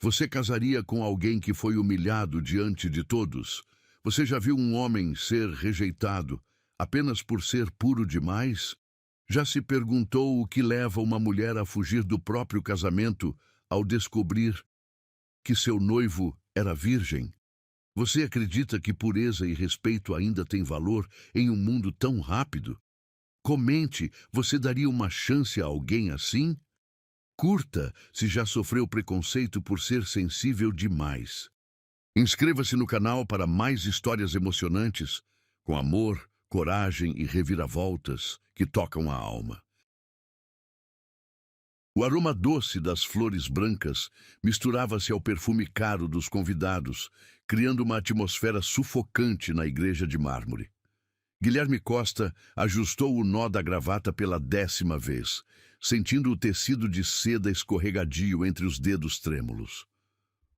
Você casaria com alguém que foi humilhado diante de todos? Você já viu um homem ser rejeitado apenas por ser puro demais? Já se perguntou o que leva uma mulher a fugir do próprio casamento ao descobrir que seu noivo era virgem? Você acredita que pureza e respeito ainda têm valor em um mundo tão rápido? Comente, você daria uma chance a alguém assim? Curta se já sofreu preconceito por ser sensível demais. Inscreva-se no canal para mais histórias emocionantes, com amor, coragem e reviravoltas que tocam a alma. O aroma doce das flores brancas misturava-se ao perfume caro dos convidados, criando uma atmosfera sufocante na igreja de mármore. Guilherme Costa ajustou o nó da gravata pela 10ª vez, sentindo o tecido de seda escorregadio entre os dedos trêmulos.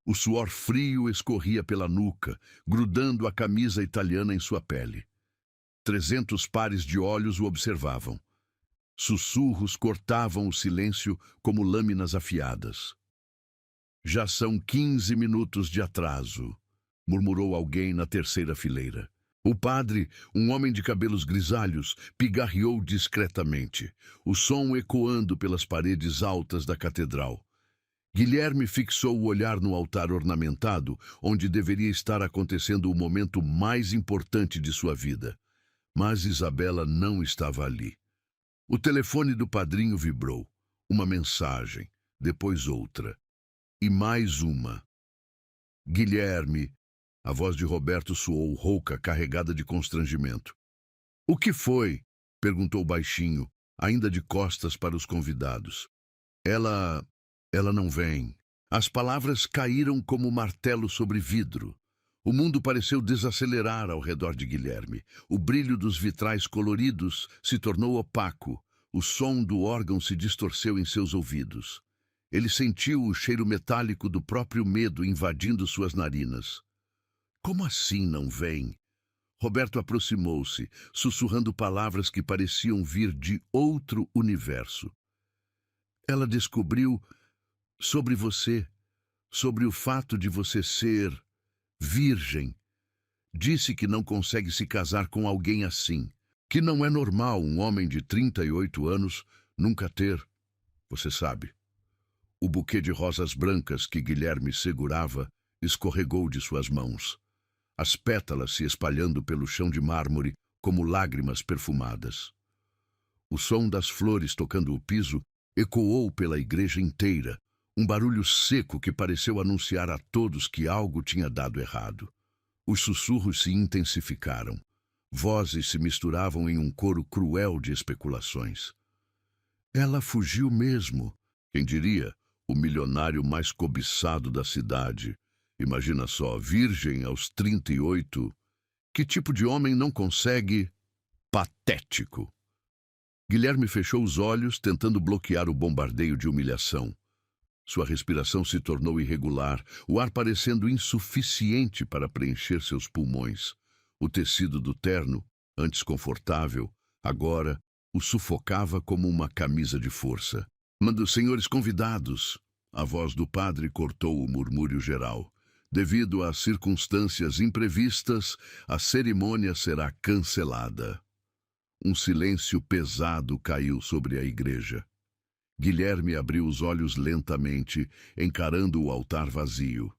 O suor frio escorria pela nuca, grudando a camisa italiana em sua pele. 300 pares de olhos o observavam. Sussurros cortavam o silêncio como lâminas afiadas. Já são 15 minutos de atraso, murmurou alguém na terceira fileira. O padre, um homem de cabelos grisalhos, pigarreou discretamente, o som ecoando pelas paredes altas da catedral. Guilherme fixou o olhar no altar ornamentado, onde deveria estar acontecendo o momento mais importante de sua vida. Mas Isabela não estava ali. O telefone do padrinho vibrou. Uma mensagem, depois outra. E mais uma. Guilherme. A voz de Roberto soou rouca, carregada de constrangimento. O que foi? Perguntou baixinho, ainda de costas para os convidados. Ela não vem. As palavras caíram como martelo sobre vidro. O mundo pareceu desacelerar ao redor de Guilherme. O brilho dos vitrais coloridos se tornou opaco. O som do órgão se distorceu em seus ouvidos. Ele sentiu o cheiro metálico do próprio medo invadindo suas narinas. Como assim não vem? Roberto aproximou-se, sussurrando palavras que pareciam vir de outro universo. Ela descobriu sobre você, sobre o fato de você ser virgem. Disse que não consegue se casar com alguém assim, que não é normal um homem de 38 anos nunca ter, você sabe. O buquê de rosas brancas que Guilherme segurava escorregou de suas mãos, as pétalas se espalhando pelo chão de mármore como lágrimas perfumadas. O som das flores tocando o piso ecoou pela igreja inteira, um barulho seco que pareceu anunciar a todos que algo tinha dado errado. Os sussurros se intensificaram. Vozes se misturavam em um coro cruel de especulações. Ela fugiu mesmo. Quem diria? O milionário mais cobiçado da cidade. Imagina só, virgem aos 38. Que tipo de homem não consegue? Patético. Guilherme fechou os olhos, tentando bloquear o bombardeio de humilhação. Sua respiração se tornou irregular, o ar parecendo insuficiente para preencher seus pulmões. O tecido do terno, antes confortável, agora o sufocava como uma camisa de força. Manda, senhores convidados. A voz do padre cortou o murmúrio geral. Devido às circunstâncias imprevistas, a cerimônia será cancelada. Um silêncio pesado caiu sobre a igreja. Guilherme abriu os olhos lentamente, encarando o altar vazio.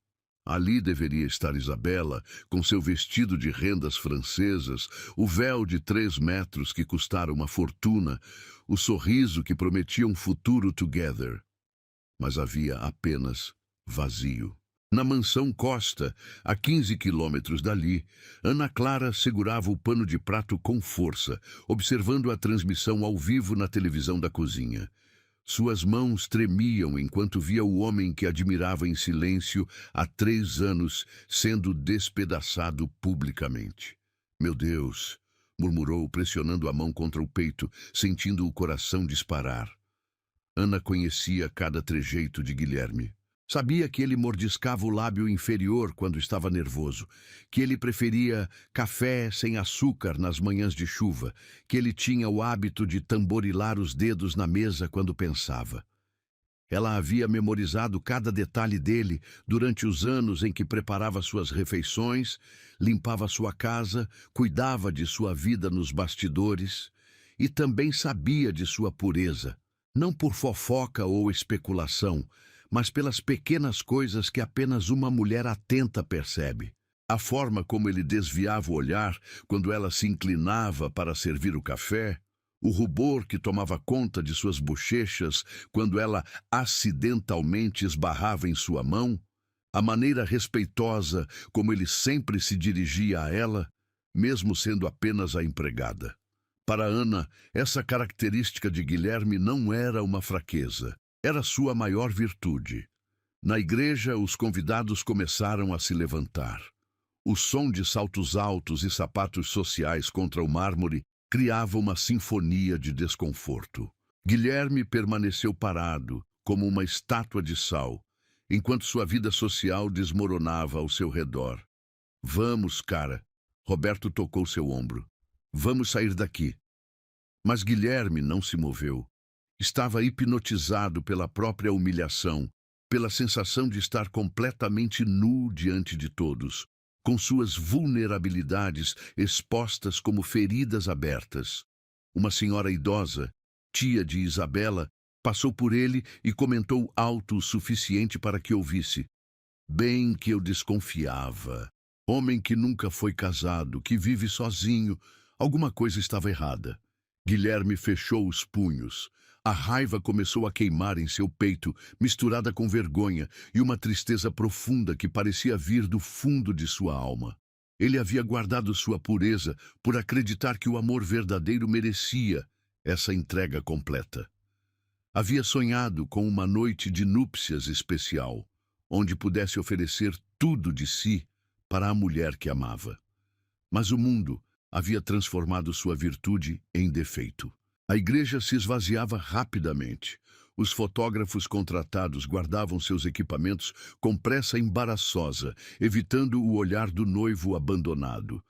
Ali deveria estar Isabela, com seu vestido de rendas francesas, o véu de 3 metros que custara uma fortuna, o sorriso que prometia um futuro together. Mas havia apenas vazio. Na mansão Costa, a 15 quilômetros dali, Ana Clara segurava o pano de prato com força, observando a transmissão ao vivo na televisão da cozinha. Suas mãos tremiam enquanto via o homem que admirava em silêncio há 3 anos sendo despedaçado publicamente. Meu Deus, murmurou, pressionando a mão contra o peito, sentindo o coração disparar. Ana conhecia cada trejeito de Guilherme. Sabia que ele mordiscava o lábio inferior quando estava nervoso, que ele preferia café sem açúcar nas manhãs de chuva, que ele tinha o hábito de tamborilar os dedos na mesa quando pensava. Ela havia memorizado cada detalhe dele durante os anos em que preparava suas refeições, limpava sua casa, cuidava de sua vida nos bastidores e também sabia de sua pureza, não por fofoca ou especulação, mas pelas pequenas coisas que apenas uma mulher atenta percebe. A forma como ele desviava o olhar quando ela se inclinava para servir o café, o rubor que tomava conta de suas bochechas quando ela acidentalmente esbarrava em sua mão, a maneira respeitosa como ele sempre se dirigia a ela, mesmo sendo apenas a empregada. Para Ana, essa característica de Guilherme não era uma fraqueza, era sua maior virtude. Na igreja, os convidados começaram a se levantar. O som de saltos altos e sapatos sociais contra o mármore criava uma sinfonia de desconforto. Guilherme permaneceu parado, como uma estátua de sal, enquanto sua vida social desmoronava ao seu redor. Vamos, cara. Roberto tocou seu ombro. Vamos sair daqui. Mas Guilherme não se moveu. Estava hipnotizado pela própria humilhação, pela sensação de estar completamente nu diante de todos, com suas vulnerabilidades expostas como feridas abertas. Uma senhora idosa, tia de Isabela, passou por ele e comentou alto o suficiente para que ouvisse. Bem que eu desconfiava. Homem que nunca foi casado, que vive sozinho, alguma coisa estava errada. Guilherme fechou os punhos. A raiva começou a queimar em seu peito, misturada com vergonha e uma tristeza profunda que parecia vir do fundo de sua alma. Ele havia guardado sua pureza por acreditar que o amor verdadeiro merecia essa entrega completa. Havia sonhado com uma noite de núpcias especial, onde pudesse oferecer tudo de si para a mulher que amava. Mas o mundo havia transformado sua virtude em defeito. A igreja se esvaziava rapidamente. Os fotógrafos contratados guardavam seus equipamentos com pressa embaraçosa, evitando o olhar do noivo abandonado.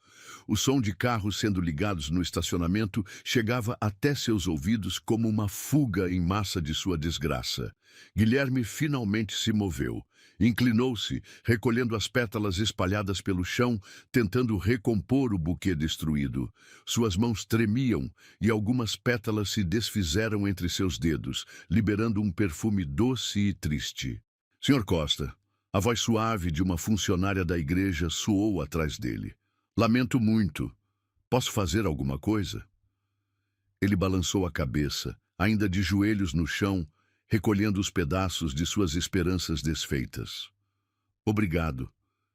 O som de carros sendo ligados no estacionamento chegava até seus ouvidos como uma fuga em massa de sua desgraça. Guilherme finalmente se moveu. Inclinou-se, recolhendo as pétalas espalhadas pelo chão, tentando recompor o buquê destruído. Suas mãos tremiam e algumas pétalas se desfizeram entre seus dedos, liberando um perfume doce e triste. Senhor Costa, a voz suave de uma funcionária da igreja soou atrás dele. Lamento muito. Posso fazer alguma coisa? Ele balançou a cabeça, ainda de joelhos no chão, recolhendo os pedaços de suas esperanças desfeitas. Obrigado,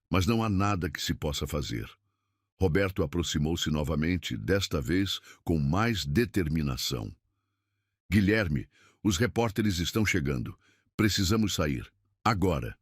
mas não há nada que se possa fazer. Roberto aproximou-se novamente, desta vez com mais determinação. Guilherme, os repórteres estão chegando. Precisamos sair. Agora.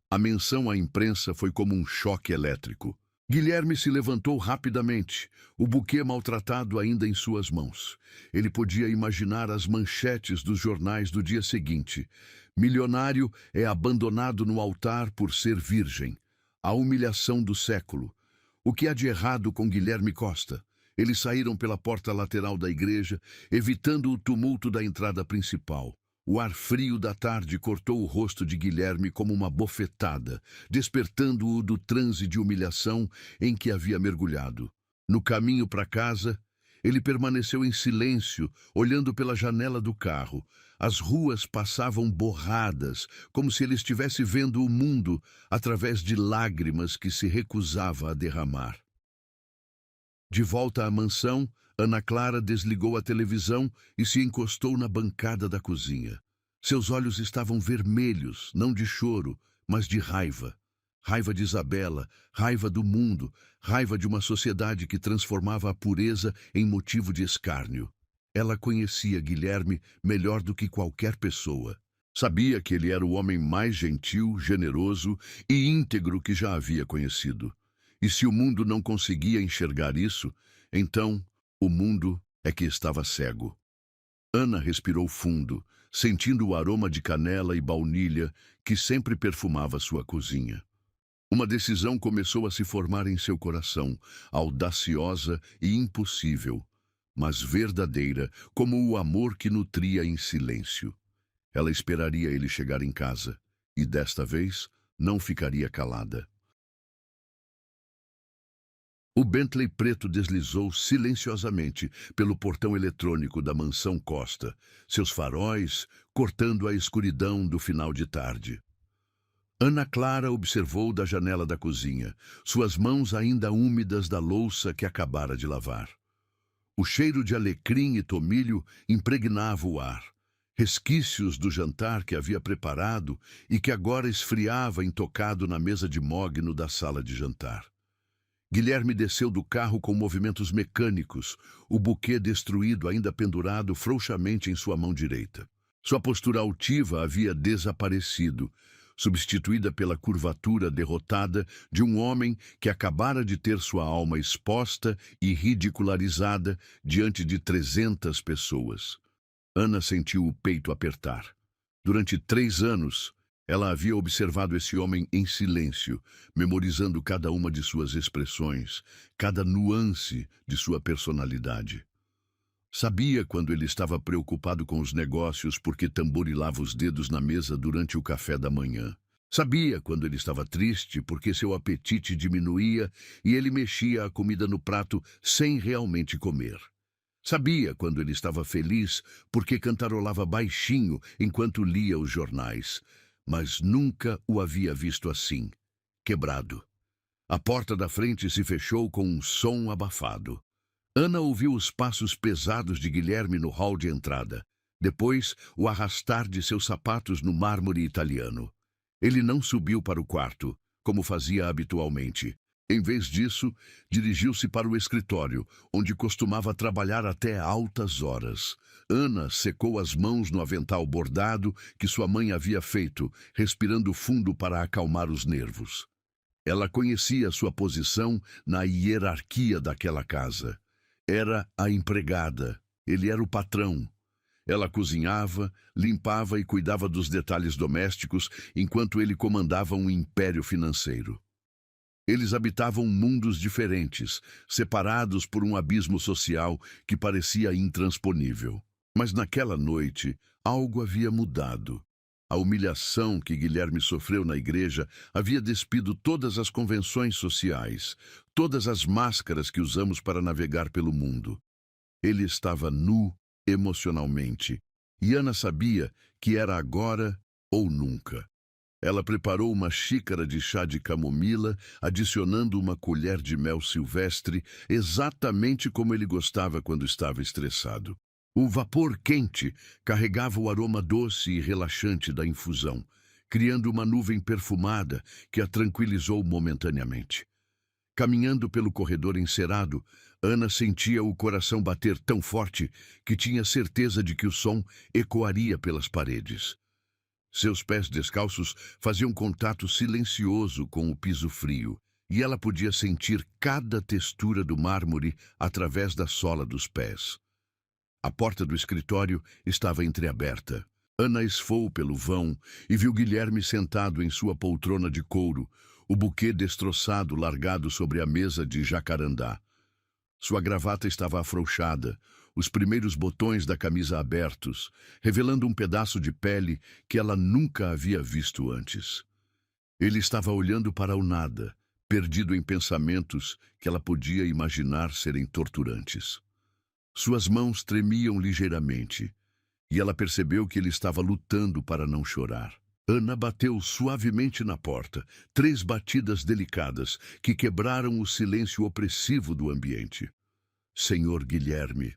A menção à imprensa foi como um choque elétrico. Guilherme se levantou rapidamente, o buquê maltratado ainda em suas mãos. Ele podia imaginar as manchetes dos jornais do dia seguinte. Milionário é abandonado no altar por ser virgem. A humilhação do século. O que há de errado com Guilherme Costa? Eles saíram pela porta lateral da igreja, evitando o tumulto da entrada principal. O ar frio da tarde cortou o rosto de Guilherme como uma bofetada, despertando-o do transe de humilhação em que havia mergulhado. No caminho para casa, ele permaneceu em silêncio, olhando pela janela do carro. As ruas passavam borradas, como se ele estivesse vendo o mundo através de lágrimas que se recusava a derramar. De volta à mansão, Ana Clara desligou a televisão e se encostou na bancada da cozinha. Seus olhos estavam vermelhos, não de choro, mas de raiva. Raiva de Isabela, raiva do mundo, raiva de uma sociedade que transformava a pureza em motivo de escárnio. Ela conhecia Guilherme melhor do que qualquer pessoa. Sabia que ele era o homem mais gentil, generoso e íntegro que já havia conhecido. E se o mundo não conseguia enxergar isso, então o mundo é que estava cego. Ana respirou fundo, sentindo o aroma de canela e baunilha que sempre perfumava sua cozinha. Uma decisão começou a se formar em seu coração, audaciosa e impossível, mas verdadeira, como o amor que nutria em silêncio. Ela esperaria ele chegar em casa, e desta vez não ficaria calada. O Bentley preto deslizou silenciosamente pelo portão eletrônico da mansão Costa, seus faróis cortando a escuridão do final de tarde. Ana Clara observou da janela da cozinha, suas mãos ainda úmidas da louça que acabara de lavar. O cheiro de alecrim e tomilho impregnava o ar, resquícios do jantar que havia preparado e que agora esfriava intocado na mesa de mogno da sala de jantar. Guilherme desceu do carro com movimentos mecânicos, o buquê destruído ainda pendurado frouxamente em sua mão direita. Sua postura altiva havia desaparecido, substituída pela curvatura derrotada de um homem que acabara de ter sua alma exposta e ridicularizada diante de 300 pessoas. Ana sentiu o peito apertar. Durante 3 anos, ela havia observado esse homem em silêncio, memorizando cada uma de suas expressões, cada nuance de sua personalidade. Sabia quando ele estava preocupado com os negócios porque tamborilava os dedos na mesa durante o café da manhã. Sabia quando ele estava triste porque seu apetite diminuía e ele mexia a comida no prato sem realmente comer. Sabia quando ele estava feliz porque cantarolava baixinho enquanto lia os jornais. Mas nunca o havia visto assim, quebrado. A porta da frente se fechou com um som abafado. Ana ouviu os passos pesados de Guilherme no hall de entrada. Depois, o arrastar de seus sapatos no mármore italiano. Ele não subiu para o quarto, como fazia habitualmente. Em vez disso, dirigiu-se para o escritório, onde costumava trabalhar até altas horas. Ana secou as mãos no avental bordado que sua mãe havia feito, respirando fundo para acalmar os nervos. Ela conhecia sua posição na hierarquia daquela casa. Era a empregada, ele era o patrão. Ela cozinhava, limpava e cuidava dos detalhes domésticos, enquanto ele comandava um império financeiro. Eles habitavam mundos diferentes, separados por um abismo social que parecia intransponível. Mas naquela noite, algo havia mudado. A humilhação que Guilherme sofreu na igreja havia despido todas as convenções sociais, todas as máscaras que usamos para navegar pelo mundo. Ele estava nu emocionalmente, e Ana sabia que era agora ou nunca. Ela preparou uma xícara de chá de camomila, adicionando uma colher de mel silvestre, exatamente como ele gostava quando estava estressado. O vapor quente carregava o aroma doce e relaxante da infusão, criando uma nuvem perfumada que a tranquilizou momentaneamente. Caminhando pelo corredor encerado, Ana sentia o coração bater tão forte que tinha certeza de que o som ecoaria pelas paredes. Seus pés descalços faziam contato silencioso com o piso frio, e ela podia sentir cada textura do mármore através da sola dos pés. A porta do escritório estava entreaberta. Ana esfou pelo vão e viu Guilherme sentado em sua poltrona de couro, o buquê destroçado largado sobre a mesa de jacarandá. Sua gravata estava afrouxada, os primeiros botões da camisa abertos, revelando um pedaço de pele que ela nunca havia visto antes. Ele estava olhando para o nada, perdido em pensamentos que ela podia imaginar serem torturantes. Suas mãos tremiam ligeiramente, e ela percebeu que ele estava lutando para não chorar. Ana bateu suavemente na porta, 3 batidas delicadas que quebraram o silêncio opressivo do ambiente. Senhor Guilherme.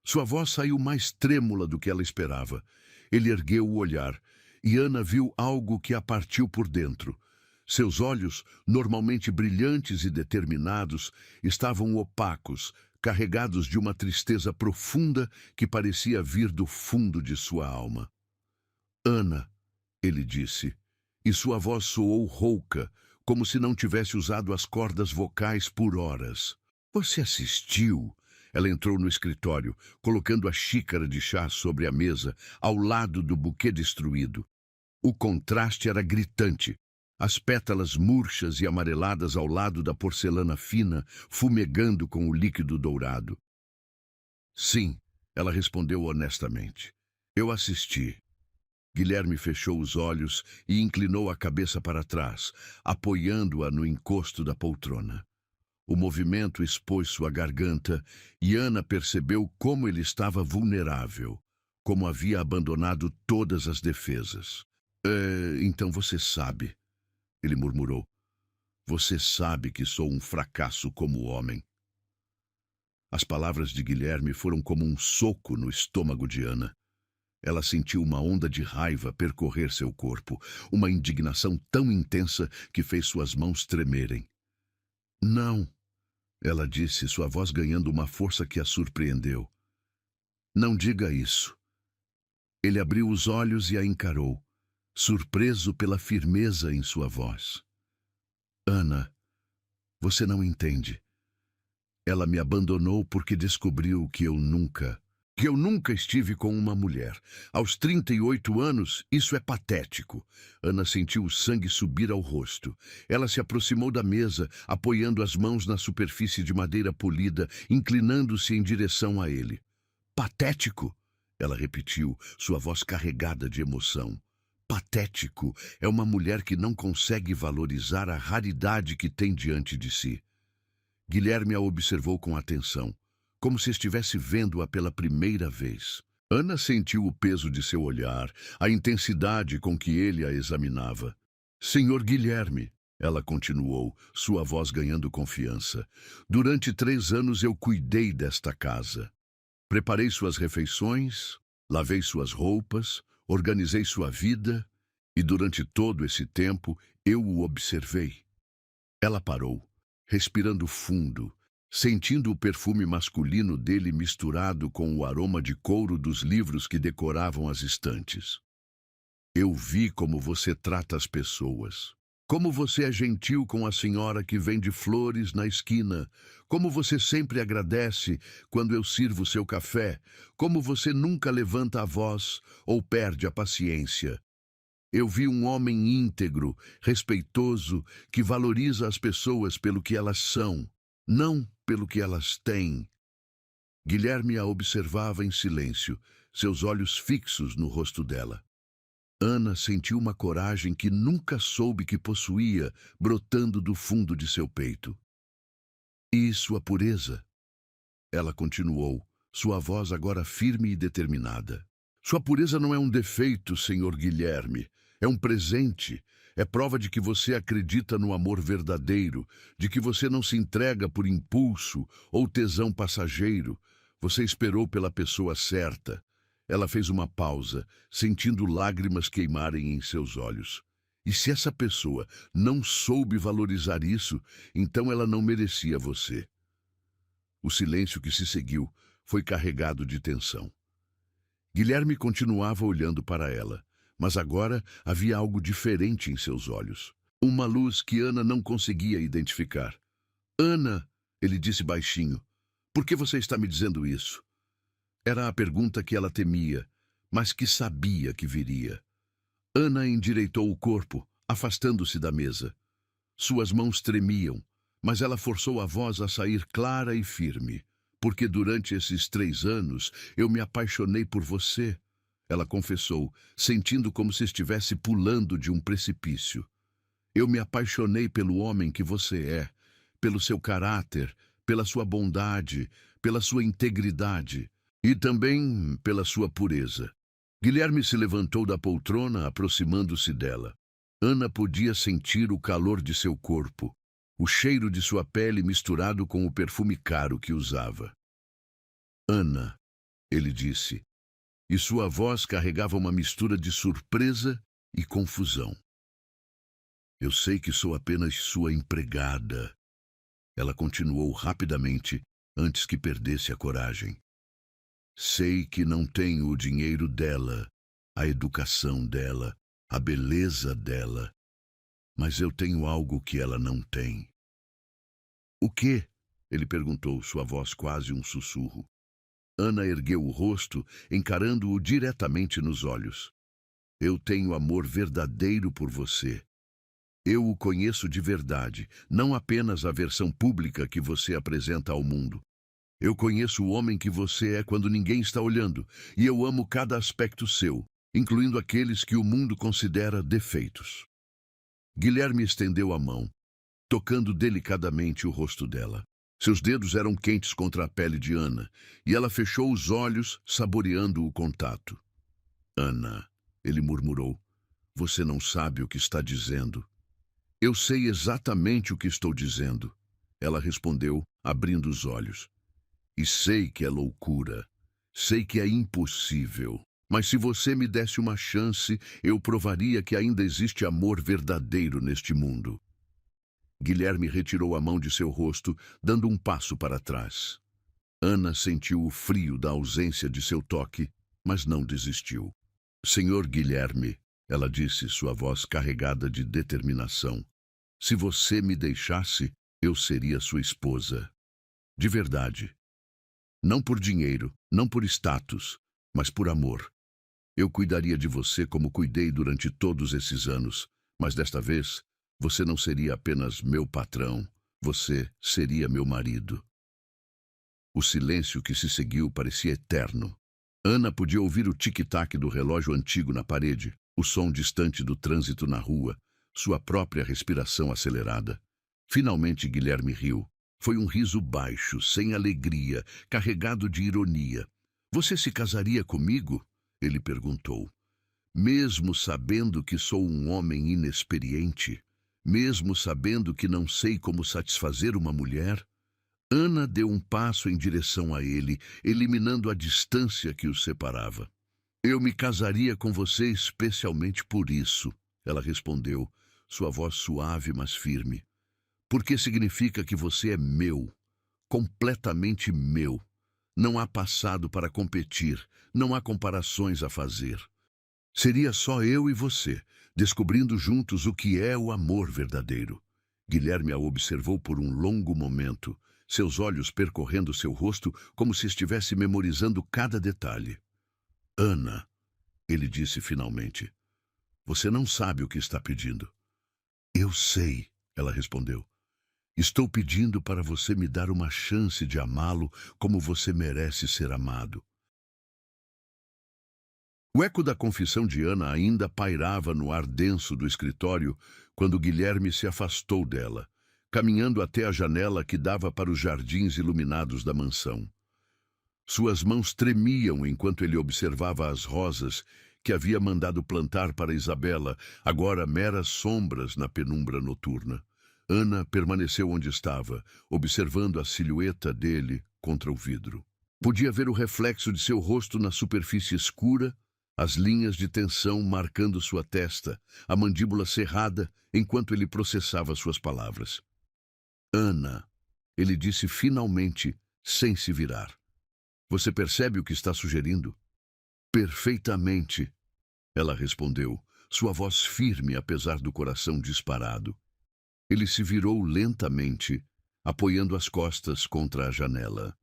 Sua voz saiu mais trêmula do que ela esperava. Ele ergueu o olhar, e Ana viu algo que a partiu por dentro. Seus olhos, normalmente brilhantes e determinados, estavam opacos, carregados de uma tristeza profunda que parecia vir do fundo de sua alma. Ana, ele disse, e sua voz soou rouca, como se não tivesse usado as cordas vocais por horas. Você assistiu? Ela entrou no escritório, colocando a xícara de chá sobre a mesa, ao lado do buquê destruído. O contraste era gritante. As pétalas murchas e amareladas ao lado da porcelana fina, fumegando com o líquido dourado. Sim, ela respondeu honestamente. Eu assisti. Guilherme fechou os olhos e inclinou a cabeça para trás, apoiando-a no encosto da poltrona. O movimento expôs sua garganta e Ana percebeu como ele estava vulnerável, como havia abandonado todas as defesas. Então você sabe, ele murmurou. Você sabe que sou um fracasso como homem. As palavras de Guilherme foram como um soco no estômago de Ana. Ela sentiu uma onda de raiva percorrer seu corpo, uma indignação tão intensa que fez suas mãos tremerem. Não, ela disse, sua voz ganhando uma força que a surpreendeu. Não diga isso. Ele abriu os olhos e a encarou, surpreso pela firmeza em sua voz. Ana, você não entende. Ela me abandonou porque descobriu que eu nunca estive com uma mulher. Aos 38 anos, isso é patético. Ana sentiu o sangue subir ao rosto. Ela se aproximou da mesa, apoiando as mãos na superfície de madeira polida, inclinando-se em direção a ele. Patético? Ela repetiu, sua voz carregada de emoção. Patético é uma mulher que não consegue valorizar a raridade que tem diante de si. Guilherme a observou com atenção, como se estivesse vendo-a pela primeira vez. Ana sentiu o peso de seu olhar, a intensidade com que ele a examinava. Senhor Guilherme, ela continuou, sua voz ganhando confiança, durante 3 anos eu cuidei desta casa. Preparei suas refeições, lavei suas roupas, organizei sua vida, e durante todo esse tempo eu o observei. Ela parou, respirando fundo, sentindo o perfume masculino dele misturado com o aroma de couro dos livros que decoravam as estantes. Eu vi como você trata as pessoas. Como você é gentil com a senhora que vende flores na esquina. Como você sempre agradece quando eu sirvo seu café. Como você nunca levanta a voz ou perde a paciência. Eu vi um homem íntegro, respeitoso, que valoriza as pessoas pelo que elas são, não pelo que elas têm. Guilherme a observava em silêncio, seus olhos fixos no rosto dela. Ana sentiu uma coragem que nunca soube que possuía, brotando do fundo de seu peito. E sua pureza? Ela continuou, sua voz agora firme e determinada. Sua pureza não é um defeito, senhor Guilherme. É um presente. É prova de que você acredita no amor verdadeiro, de que você não se entrega por impulso ou tesão passageiro. Você esperou pela pessoa certa. Ela fez uma pausa, sentindo lágrimas queimarem em seus olhos. E se essa pessoa não soube valorizar isso, então ela não merecia você. O silêncio que se seguiu foi carregado de tensão. Guilherme continuava olhando para ela, mas agora havia algo diferente em seus olhos. Uma luz que Ana não conseguia identificar. Ana, ele disse baixinho, por que você está me dizendo isso? Era a pergunta que ela temia, mas que sabia que viria. Ana endireitou o corpo, afastando-se da mesa. Suas mãos tremiam, mas ela forçou a voz a sair clara e firme. Porque durante esses 3 anos eu me apaixonei por você, ela confessou, sentindo como se estivesse pulando de um precipício. Eu me apaixonei pelo homem que você é, pelo seu caráter, pela sua bondade, pela sua integridade. E também pela sua pureza. Guilherme se levantou da poltrona, aproximando-se dela. Ana podia sentir o calor de seu corpo, o cheiro de sua pele misturado com o perfume caro que usava. Ana, ele disse, e sua voz carregava uma mistura de surpresa e confusão. Eu sei que sou apenas sua empregada. Ela continuou rapidamente, antes que perdesse a coragem. Sei que não tenho o dinheiro dela, a educação dela, a beleza dela, mas eu tenho algo que ela não tem. O quê? Ele perguntou, sua voz quase um sussurro. Ana ergueu o rosto, encarando-o diretamente nos olhos. Eu tenho amor verdadeiro por você. Eu o conheço de verdade, não apenas a versão pública que você apresenta ao mundo. Eu conheço o homem que você é quando ninguém está olhando, e eu amo cada aspecto seu. incluindo aqueles que o mundo considera defeitos. Guilherme estendeu a mão, tocando delicadamente o rosto dela. Seus dedos eram quentes contra a pele de Ana, e ela fechou os olhos, saboreando o contato. Ana, ele murmurou, você não sabe o que está dizendo. Eu sei exatamente o que estou dizendo, ela respondeu, abrindo os olhos. E sei que é loucura, sei que é impossível. Mas se você me desse uma chance, eu provaria que ainda existe amor verdadeiro neste mundo. Guilherme retirou a mão de seu rosto, dando um passo para trás. Ana sentiu o frio da ausência de seu toque, mas não desistiu. Senhor Guilherme, ela disse, sua voz carregada de determinação, se você me deixasse, eu seria sua esposa. De verdade. Não por dinheiro, não por status, mas por amor. Eu cuidaria de você como cuidei durante todos esses anos, mas desta vez, você não seria apenas meu patrão, você seria meu marido. O silêncio que se seguiu parecia eterno. Ana podia ouvir o tic-tac do relógio antigo na parede, o som distante do trânsito na rua, sua própria respiração acelerada. Finalmente Guilherme riu. Foi um riso baixo, sem alegria, carregado de ironia. Você se casaria comigo? Ele perguntou. Mesmo sabendo que sou um homem inexperiente, mesmo sabendo que não sei como satisfazer uma mulher, Ana deu um passo em direção a ele, eliminando a distância que os separava. Eu me casaria com você especialmente por isso, ela respondeu, sua voz suave, mas firme. Porque significa que você é meu, completamente meu. Não há passado para competir, não há comparações a fazer. Seria só eu e você, descobrindo juntos o que é o amor verdadeiro. Guilherme a observou por um longo momento, seus olhos percorrendo seu rosto como se estivesse memorizando cada detalhe. Ana, ele disse finalmente, você não sabe o que está pedindo. Eu sei, ela respondeu. Estou pedindo para você me dar uma chance de amá-lo como você merece ser amado. O eco da confissão de Ana ainda pairava no ar denso do escritório quando Guilherme se afastou dela, caminhando até a janela que dava para os jardins iluminados da mansão. Suas mãos tremiam enquanto ele observava as rosas que havia mandado plantar para Isabela, agora meras sombras na penumbra noturna. Ana permaneceu onde estava, observando a silhueta dele contra o vidro. Podia ver o reflexo de seu rosto na superfície escura, as linhas de tensão marcando sua testa, a mandíbula cerrada enquanto ele processava suas palavras. Ana, ele disse finalmente, sem se virar. Você percebe o que está sugerindo? Perfeitamente, ela respondeu, sua voz firme apesar do coração disparado. Ele se virou lentamente, apoiando as costas contra a janela.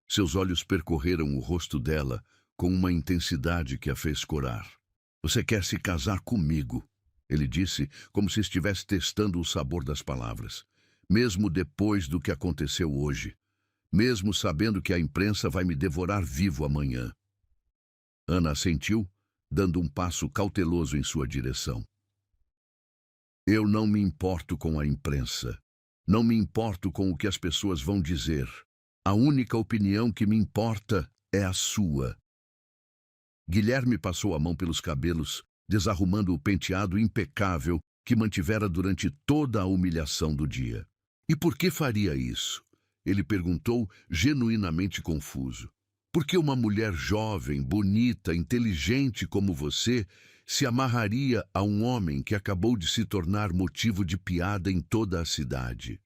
Seus olhos percorreram o rosto dela com uma intensidade que a fez corar. Você quer se casar comigo, ele disse, como se estivesse testando o sabor das palavras. Mesmo depois do que aconteceu hoje. Mesmo sabendo que a imprensa vai me devorar vivo amanhã. Ana assentiu, dando um passo cauteloso em sua direção. Eu não me importo com a imprensa. Não me importo com o que as pessoas vão dizer. A única opinião que me importa é a sua. Guilherme passou a mão pelos cabelos, desarrumando o penteado impecável que mantivera durante toda a humilhação do dia. E por que faria isso? Ele perguntou, genuinamente confuso. Por que uma mulher jovem, bonita, inteligente como você se amarraria a um homem que acabou de se tornar motivo de piada em toda a cidade?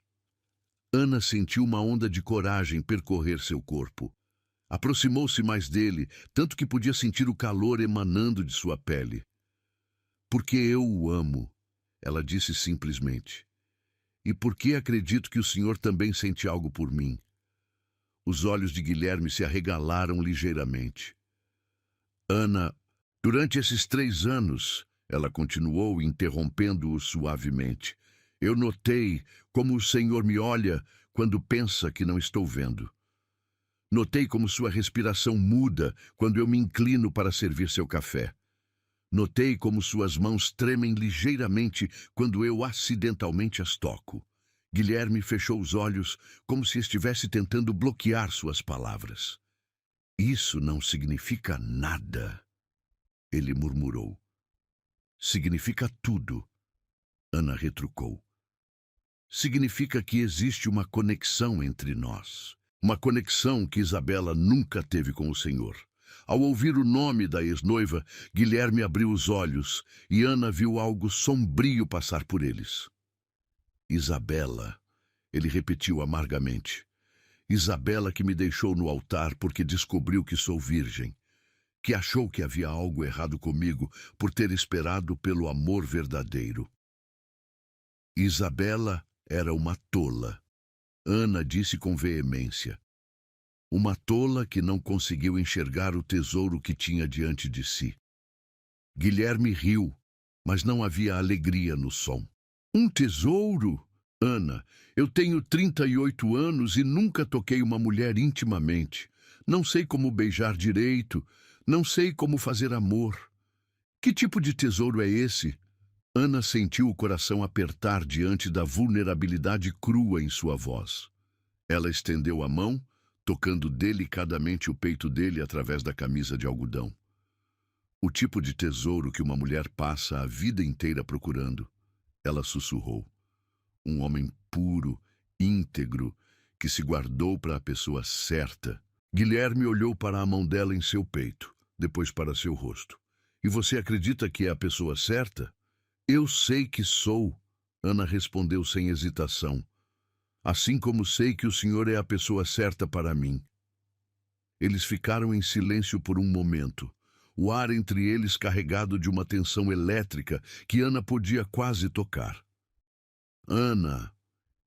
Ana sentiu uma onda de coragem percorrer seu corpo. Aproximou-se mais dele, tanto que podia sentir o calor emanando de sua pele. Porque eu o amo, ela disse simplesmente. E porque acredito que o senhor também sente algo por mim. Os olhos de Guilherme se arregalaram ligeiramente. Ana, durante esses 3 anos, ela continuou interrompendo-o suavemente, eu notei como o senhor me olha quando pensa que não estou vendo. Notei como sua respiração muda quando eu me inclino para servir seu café. Notei como suas mãos tremem ligeiramente quando eu acidentalmente as toco. Guilherme fechou os olhos como se estivesse tentando bloquear suas palavras. Isso não significa nada, ele murmurou. Significa tudo, Ana retrucou. Significa que existe uma conexão entre nós. Uma conexão que Isabela nunca teve com o Senhor. Ao ouvir o nome da ex-noiva, Guilherme abriu os olhos e Ana viu algo sombrio passar por eles. Isabela, ele repetiu amargamente. Isabela que me deixou no altar porque descobriu que sou virgem, que achou que havia algo errado comigo por ter esperado pelo amor verdadeiro. Isabela era uma tola, Ana disse com veemência. Uma tola que não conseguiu enxergar o tesouro que tinha diante de si. Guilherme riu, mas não havia alegria no som. Um tesouro? Ana, eu tenho 38 anos e nunca toquei uma mulher intimamente. Não sei como beijar direito, não sei como fazer amor. Que tipo de tesouro é esse? Ana sentiu o coração apertar diante da vulnerabilidade crua em sua voz. Ela estendeu a mão, tocando delicadamente o peito dele através da camisa de algodão. O tipo de tesouro que uma mulher passa a vida inteira procurando. Ela sussurrou. Um homem puro, íntegro, que se guardou para a pessoa certa. Guilherme olhou para a mão dela em seu peito, depois para seu rosto. E você acredita que é a pessoa certa? Eu sei que sou, Ana respondeu sem hesitação. Assim como sei que o senhor é a pessoa certa para mim. Eles ficaram em silêncio por um momento, o ar entre eles carregado de uma tensão elétrica que Ana podia quase tocar. Ana,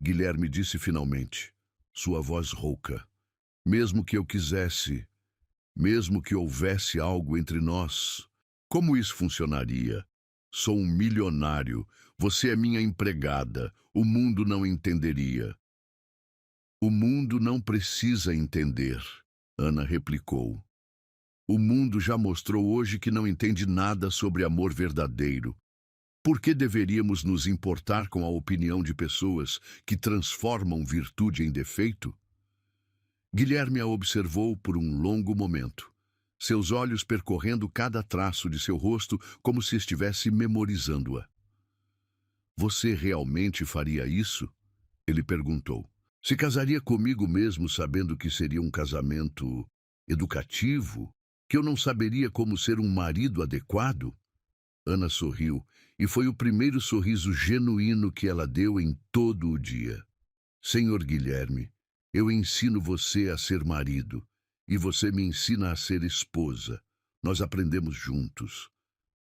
Guilherme disse finalmente, sua voz rouca. Mesmo que eu quisesse, mesmo que houvesse algo entre nós, como isso funcionaria? Sou um milionário, você é minha empregada, o mundo não entenderia. O mundo não precisa entender, Ana replicou. O mundo já mostrou hoje que não entende nada sobre amor verdadeiro. Por que deveríamos nos importar com a opinião de pessoas que transformam virtude em defeito? Guilherme a observou por um longo momento, seus olhos percorrendo cada traço de seu rosto como se estivesse memorizando-a. Você realmente faria isso? Ele perguntou. Se casaria comigo mesmo sabendo que seria um casamento educativo? Que eu não saberia como ser um marido adequado? Ana sorriu, e foi o primeiro sorriso genuíno que ela deu em todo o dia. Senhor Guilherme, eu ensino você a ser marido, e você me ensina a ser esposa. Nós aprendemos juntos.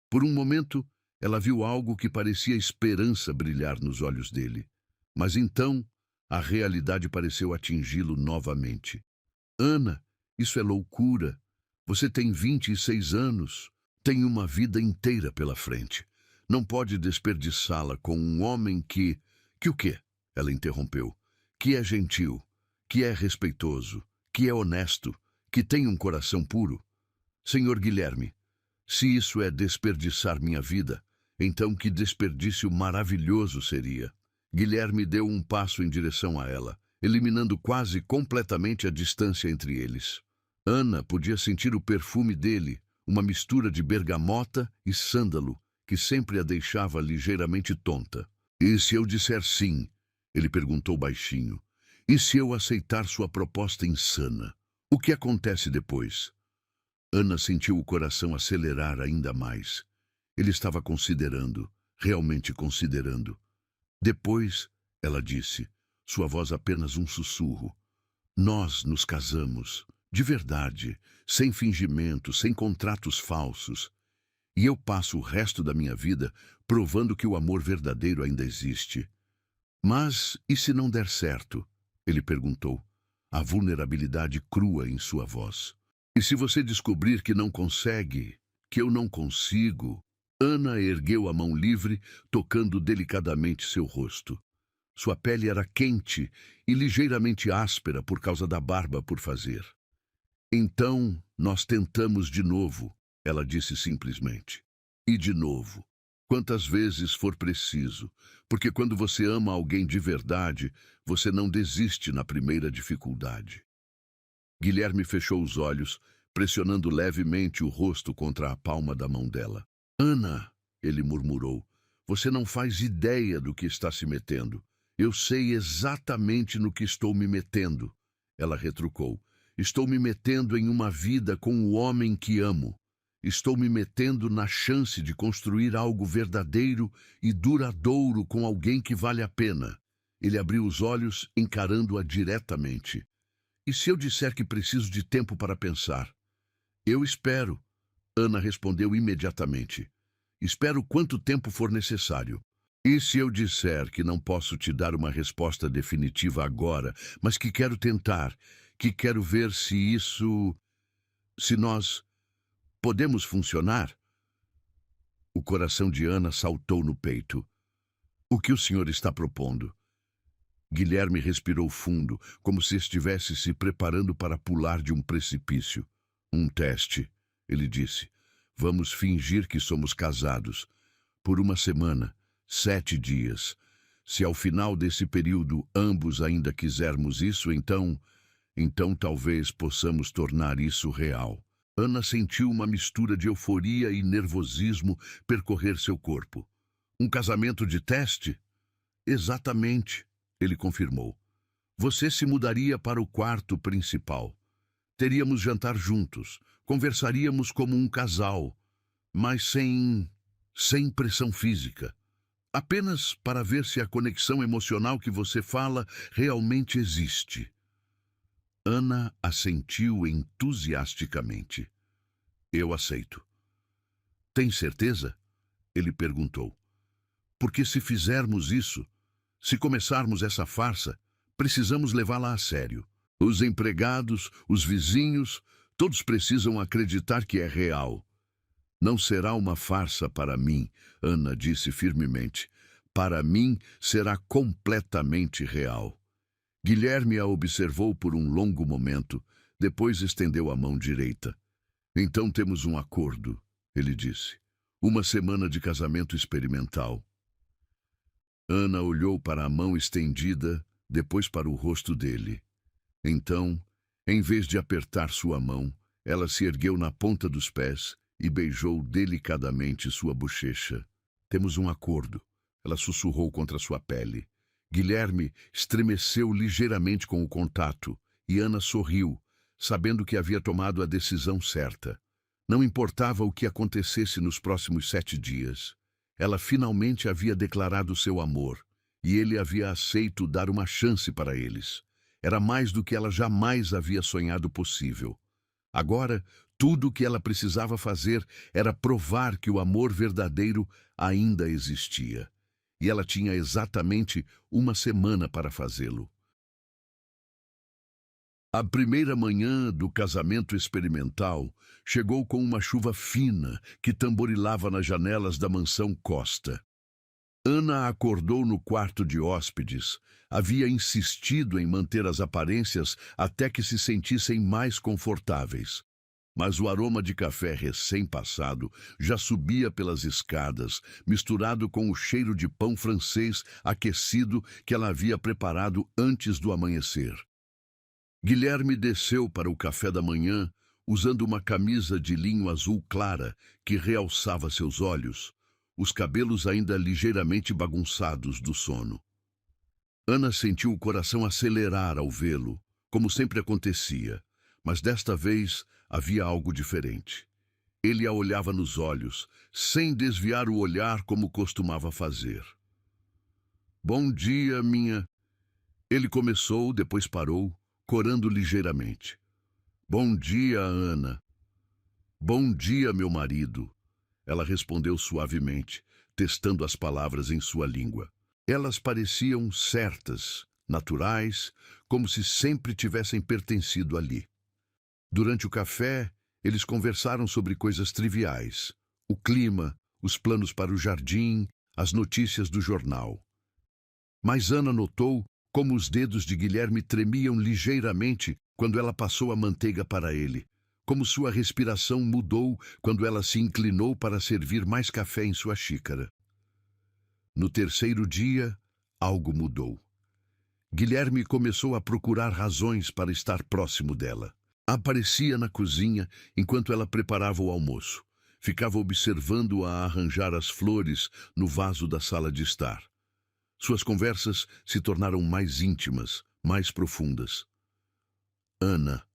Por um momento, ela viu algo que parecia esperança brilhar nos olhos dele. Mas então, a realidade pareceu atingi-lo novamente. Ana, isso é loucura. Você tem 26 anos. Tem uma vida inteira pela frente. Não pode desperdiçá-la com um homem que... Que o quê? Ela interrompeu. Que é gentil, que é respeitoso, que é honesto, que tem um coração puro. Senhor Guilherme, se isso é desperdiçar minha vida, então que desperdício maravilhoso seria. Guilherme deu um passo em direção a ela, eliminando quase completamente a distância entre eles. Ana podia sentir o perfume dele, uma mistura de bergamota e sândalo, que sempre a deixava ligeiramente tonta. E se eu disser sim? Ele perguntou baixinho. E se eu aceitar sua proposta insana? O que acontece depois? Ana sentiu o coração acelerar ainda mais. Ele estava considerando, realmente considerando. Depois, ela disse, sua voz apenas um sussurro. Nós nos casamos, de verdade, sem fingimento, sem contratos falsos. E eu passo o resto da minha vida provando que o amor verdadeiro ainda existe. Mas e se não der certo? Ele perguntou, a vulnerabilidade crua em sua voz. E se você descobrir que não consegue, que eu não consigo? Ana ergueu a mão livre, tocando delicadamente seu rosto. Sua pele era quente e ligeiramente áspera por causa da barba por fazer. Então, nós tentamos de novo, ela disse simplesmente. E de novo, quantas vezes for preciso, porque quando você ama alguém de verdade, você não desiste na primeira dificuldade. Guilherme fechou os olhos, pressionando levemente o rosto contra a palma da mão dela. Ana, ele murmurou, você não faz ideia do que está se metendo. Eu sei exatamente no que estou me metendo. Ela retrucou. Estou me metendo em uma vida com o homem que amo. Estou me metendo na chance de construir algo verdadeiro e duradouro com alguém que vale a pena. Ele abriu os olhos, encarando-a diretamente. E se eu disser que preciso de tempo para pensar? Eu espero. Ana respondeu imediatamente. Espero quanto tempo for necessário. E se eu disser que não posso te dar uma resposta definitiva agora, mas que quero tentar, que quero ver se nós podemos funcionar? O coração de Ana saltou no peito. O que o senhor está propondo? Guilherme respirou fundo, como se estivesse se preparando para pular de um precipício. Um teste, ele disse. Vamos fingir que somos casados. Por uma semana, 7 dias. Se ao final desse período ambos ainda quisermos isso, então talvez possamos tornar isso real. Ana sentiu uma mistura de euforia e nervosismo percorrer seu corpo. Um casamento de teste? Exatamente, ele confirmou. Você se mudaria para o quarto principal. Teríamos jantar juntos, conversaríamos como um casal, mas sem pressão física. Apenas para ver se a conexão emocional que você fala realmente existe. Ana assentiu entusiasticamente. Eu aceito. Tem certeza? Ele perguntou. Porque se fizermos isso, se começarmos essa farsa, precisamos levá-la a sério. Os empregados, os vizinhos, todos precisam acreditar que é real. Não será uma farsa para mim, Ana disse firmemente. Para mim será completamente real. Guilherme a observou por um longo momento, depois estendeu a mão direita. Então temos um acordo, ele disse. Uma semana de casamento experimental. Ana olhou para a mão estendida, depois para o rosto dele. Então, em vez de apertar sua mão, ela se ergueu na ponta dos pés e beijou delicadamente sua bochecha. Temos um acordo, ela sussurrou contra sua pele. Guilherme estremeceu ligeiramente com o contato e Ana sorriu, sabendo que havia tomado a decisão certa. Não importava o que acontecesse nos próximos 7 dias. Ela finalmente havia declarado seu amor e ele havia aceito dar uma chance para eles. Era mais do que ela jamais havia sonhado possível. Agora, tudo o que ela precisava fazer era provar que o amor verdadeiro ainda existia. E ela tinha exatamente uma semana para fazê-lo. A primeira manhã do casamento experimental chegou com uma chuva fina que tamborilava nas janelas da mansão Costa. Ana acordou no quarto de hóspedes. Havia insistido em manter as aparências até que se sentissem mais confortáveis. Mas o aroma de café recém-passado já subia pelas escadas, misturado com o cheiro de pão francês aquecido que ela havia preparado antes do amanhecer. Guilherme desceu para o café da manhã, usando uma camisa de linho azul clara que realçava seus olhos, os cabelos ainda ligeiramente bagunçados do sono. Ana sentiu o coração acelerar ao vê-lo, como sempre acontecia, mas desta vez havia algo diferente. Ele a olhava nos olhos, sem desviar o olhar como costumava fazer. Bom dia, minha... Ele começou, depois parou, corando ligeiramente. Bom dia, Ana. Bom dia, meu marido. Ela respondeu suavemente, testando as palavras em sua língua. Elas pareciam certas, naturais, como se sempre tivessem pertencido ali. Durante o café, eles conversaram sobre coisas triviais. O clima, os planos para o jardim, as notícias do jornal. Mas Ana notou como os dedos de Guilherme tremiam ligeiramente quando ela passou a manteiga para ele. como sua respiração mudou quando ela se inclinou para servir mais café em sua xícara. No terceiro dia, algo mudou. Guilherme começou a procurar razões para estar próximo dela. Aparecia na cozinha enquanto ela preparava o almoço. Ficava observando-a arranjar as flores no vaso da sala de estar. Suas conversas se tornaram mais íntimas, mais profundas. Ana,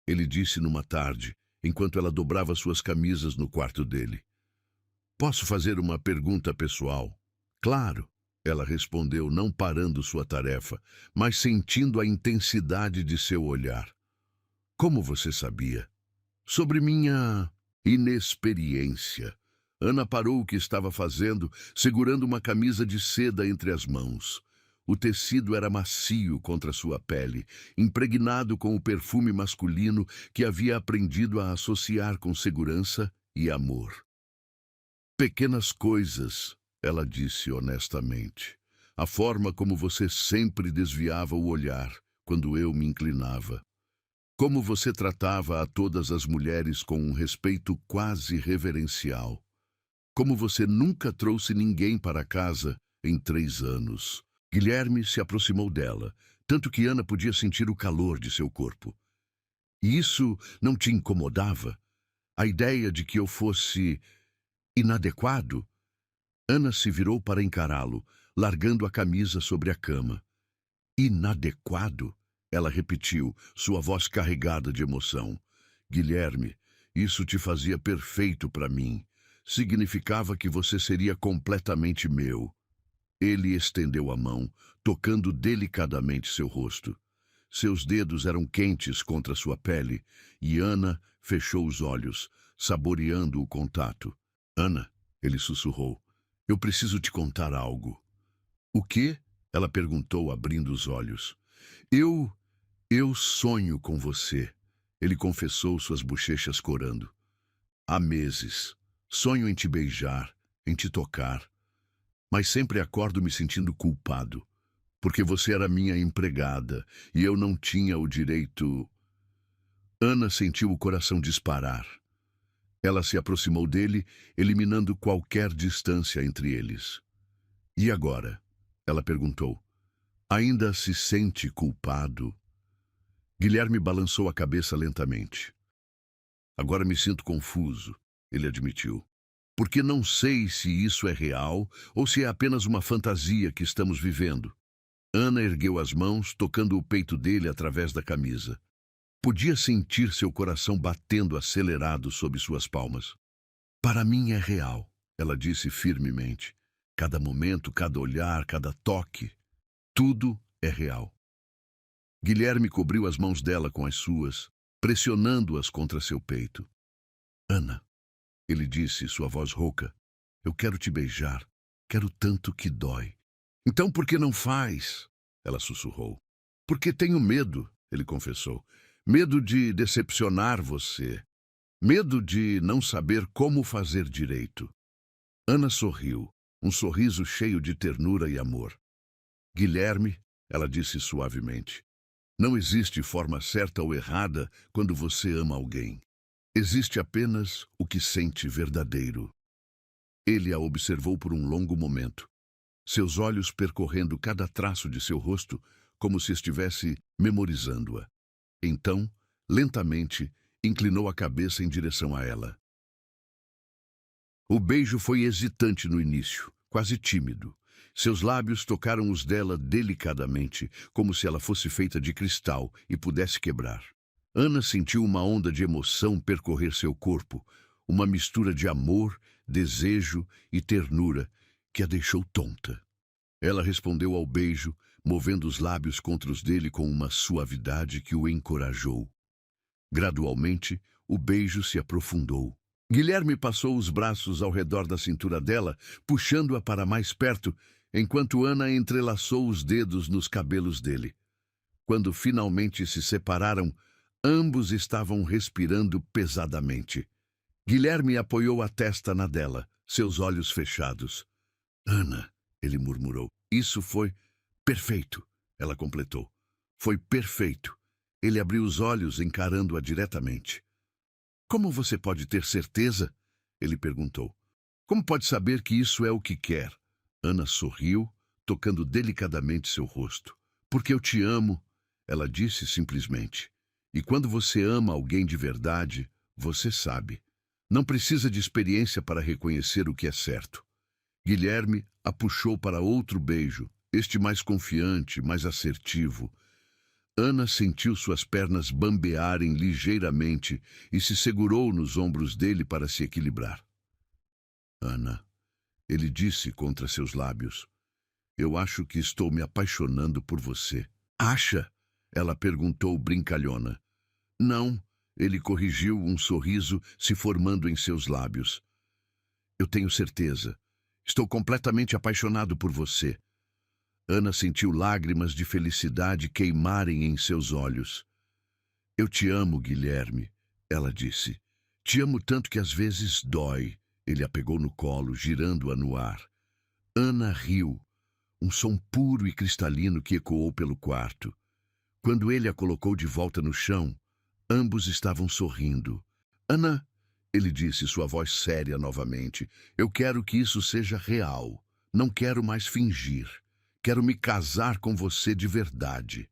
ele disse numa tarde, enquanto ela dobrava suas camisas no quarto dele. Posso fazer uma pergunta pessoal? Claro, ela respondeu, não parando sua tarefa, mas sentindo a intensidade de seu olhar. Como você sabia? Sobre minha inexperiência. Ana parou o que estava fazendo, segurando uma camisa de seda entre as mãos. O tecido era macio contra sua pele, impregnado com o perfume masculino que havia aprendido a associar com segurança e amor. Pequenas coisas, ela disse honestamente. A forma como você sempre desviava o olhar quando eu me inclinava. Como você tratava a todas as mulheres com um respeito quase reverencial. Como você nunca trouxe ninguém para casa em 3 anos. Guilherme se aproximou dela, tanto que Ana podia sentir o calor de seu corpo. E isso não te incomodava? A ideia de que eu fosse inadequado? Ana se virou para encará-lo, largando a camisa sobre a cama. Inadequado? Ela repetiu, sua voz carregada de emoção. Guilherme, isso te fazia perfeito para mim. Significava que você seria completamente meu. Ele estendeu a mão, tocando delicadamente seu rosto. Seus dedos eram quentes contra sua pele, e Ana fechou os olhos, saboreando o contato. Ana, ele sussurrou, eu preciso te contar algo. O quê? Ela perguntou, abrindo os olhos. Eu sonho com você, ele confessou, suas bochechas corando. Há meses. Sonho em te beijar, em te tocar. Mas sempre acordo me sentindo culpado, porque você era minha empregada e eu não tinha o direito. Ana sentiu o coração disparar. Ela se aproximou dele, eliminando qualquer distância entre eles. E agora? Ela perguntou. Ainda se sente culpado? Guilherme balançou a cabeça lentamente. Agora me sinto confuso, ele admitiu. Porque não sei se isso é real ou se é apenas uma fantasia que estamos vivendo. Ana ergueu as mãos, tocando o peito dele através da camisa. Podia sentir seu coração batendo acelerado sob suas palmas. Para mim é real, ela disse firmemente. Cada momento, cada olhar, cada toque, tudo é real. Guilherme cobriu as mãos dela com as suas, pressionando-as contra seu peito. Ana, ele disse, sua voz rouca, eu quero te beijar, quero tanto que dói. Então por que não faz? Ela sussurrou. Porque tenho medo, ele confessou. Medo de decepcionar você. Medo de não saber como fazer direito. Ana sorriu, um sorriso cheio de ternura e amor. Guilherme, ela disse suavemente, não existe forma certa ou errada quando você ama alguém. Existe apenas o que sente verdadeiro. Ele a observou por um longo momento, seus olhos percorrendo cada traço de seu rosto como se estivesse memorizando-a. Então, lentamente, inclinou a cabeça em direção a ela. O beijo foi hesitante no início, quase tímido. Seus lábios tocaram os dela delicadamente, como se ela fosse feita de cristal e pudesse quebrar. Ana sentiu uma onda de emoção percorrer seu corpo, uma mistura de amor, desejo e ternura que a deixou tonta. Ela respondeu ao beijo, movendo os lábios contra os dele com uma suavidade que o encorajou. Gradualmente, o beijo se aprofundou. Guilherme passou os braços ao redor da cintura dela, puxando-a para mais perto, enquanto Ana entrelaçou os dedos nos cabelos dele. Quando finalmente se separaram, ambos estavam respirando pesadamente. Guilherme apoiou a testa na dela, seus olhos fechados. Ana, ele murmurou, isso foi perfeito, ela completou. Foi perfeito. Ele abriu os olhos encarando-a diretamente. Como você pode ter certeza? Ele perguntou. Como pode saber que isso é o que quer? Ana sorriu, tocando delicadamente seu rosto. Porque eu te amo, ela disse simplesmente. E quando você ama alguém de verdade, você sabe. Não precisa de experiência para reconhecer o que é certo. Guilherme a puxou para outro beijo, este mais confiante, mais assertivo. Ana sentiu suas pernas bambearem ligeiramente e se segurou nos ombros dele para se equilibrar. Ana, ele disse contra seus lábios, eu acho que estou me apaixonando por você. Acha? Ela perguntou brincalhona. Não, ele corrigiu, um sorriso se formando em seus lábios. Eu tenho certeza. Estou completamente apaixonado por você. Ana sentiu lágrimas de felicidade queimarem em seus olhos. Eu te amo, Guilherme, ela disse. Te amo tanto que às vezes dói. Ele a pegou no colo, girando-a no ar. Ana riu, um som puro e cristalino que ecoou pelo quarto. Quando ele a colocou de volta no chão, ambos estavam sorrindo. Ana, ele disse, sua voz séria novamente, eu quero que isso seja real. Não quero mais fingir. Quero me casar com você de verdade.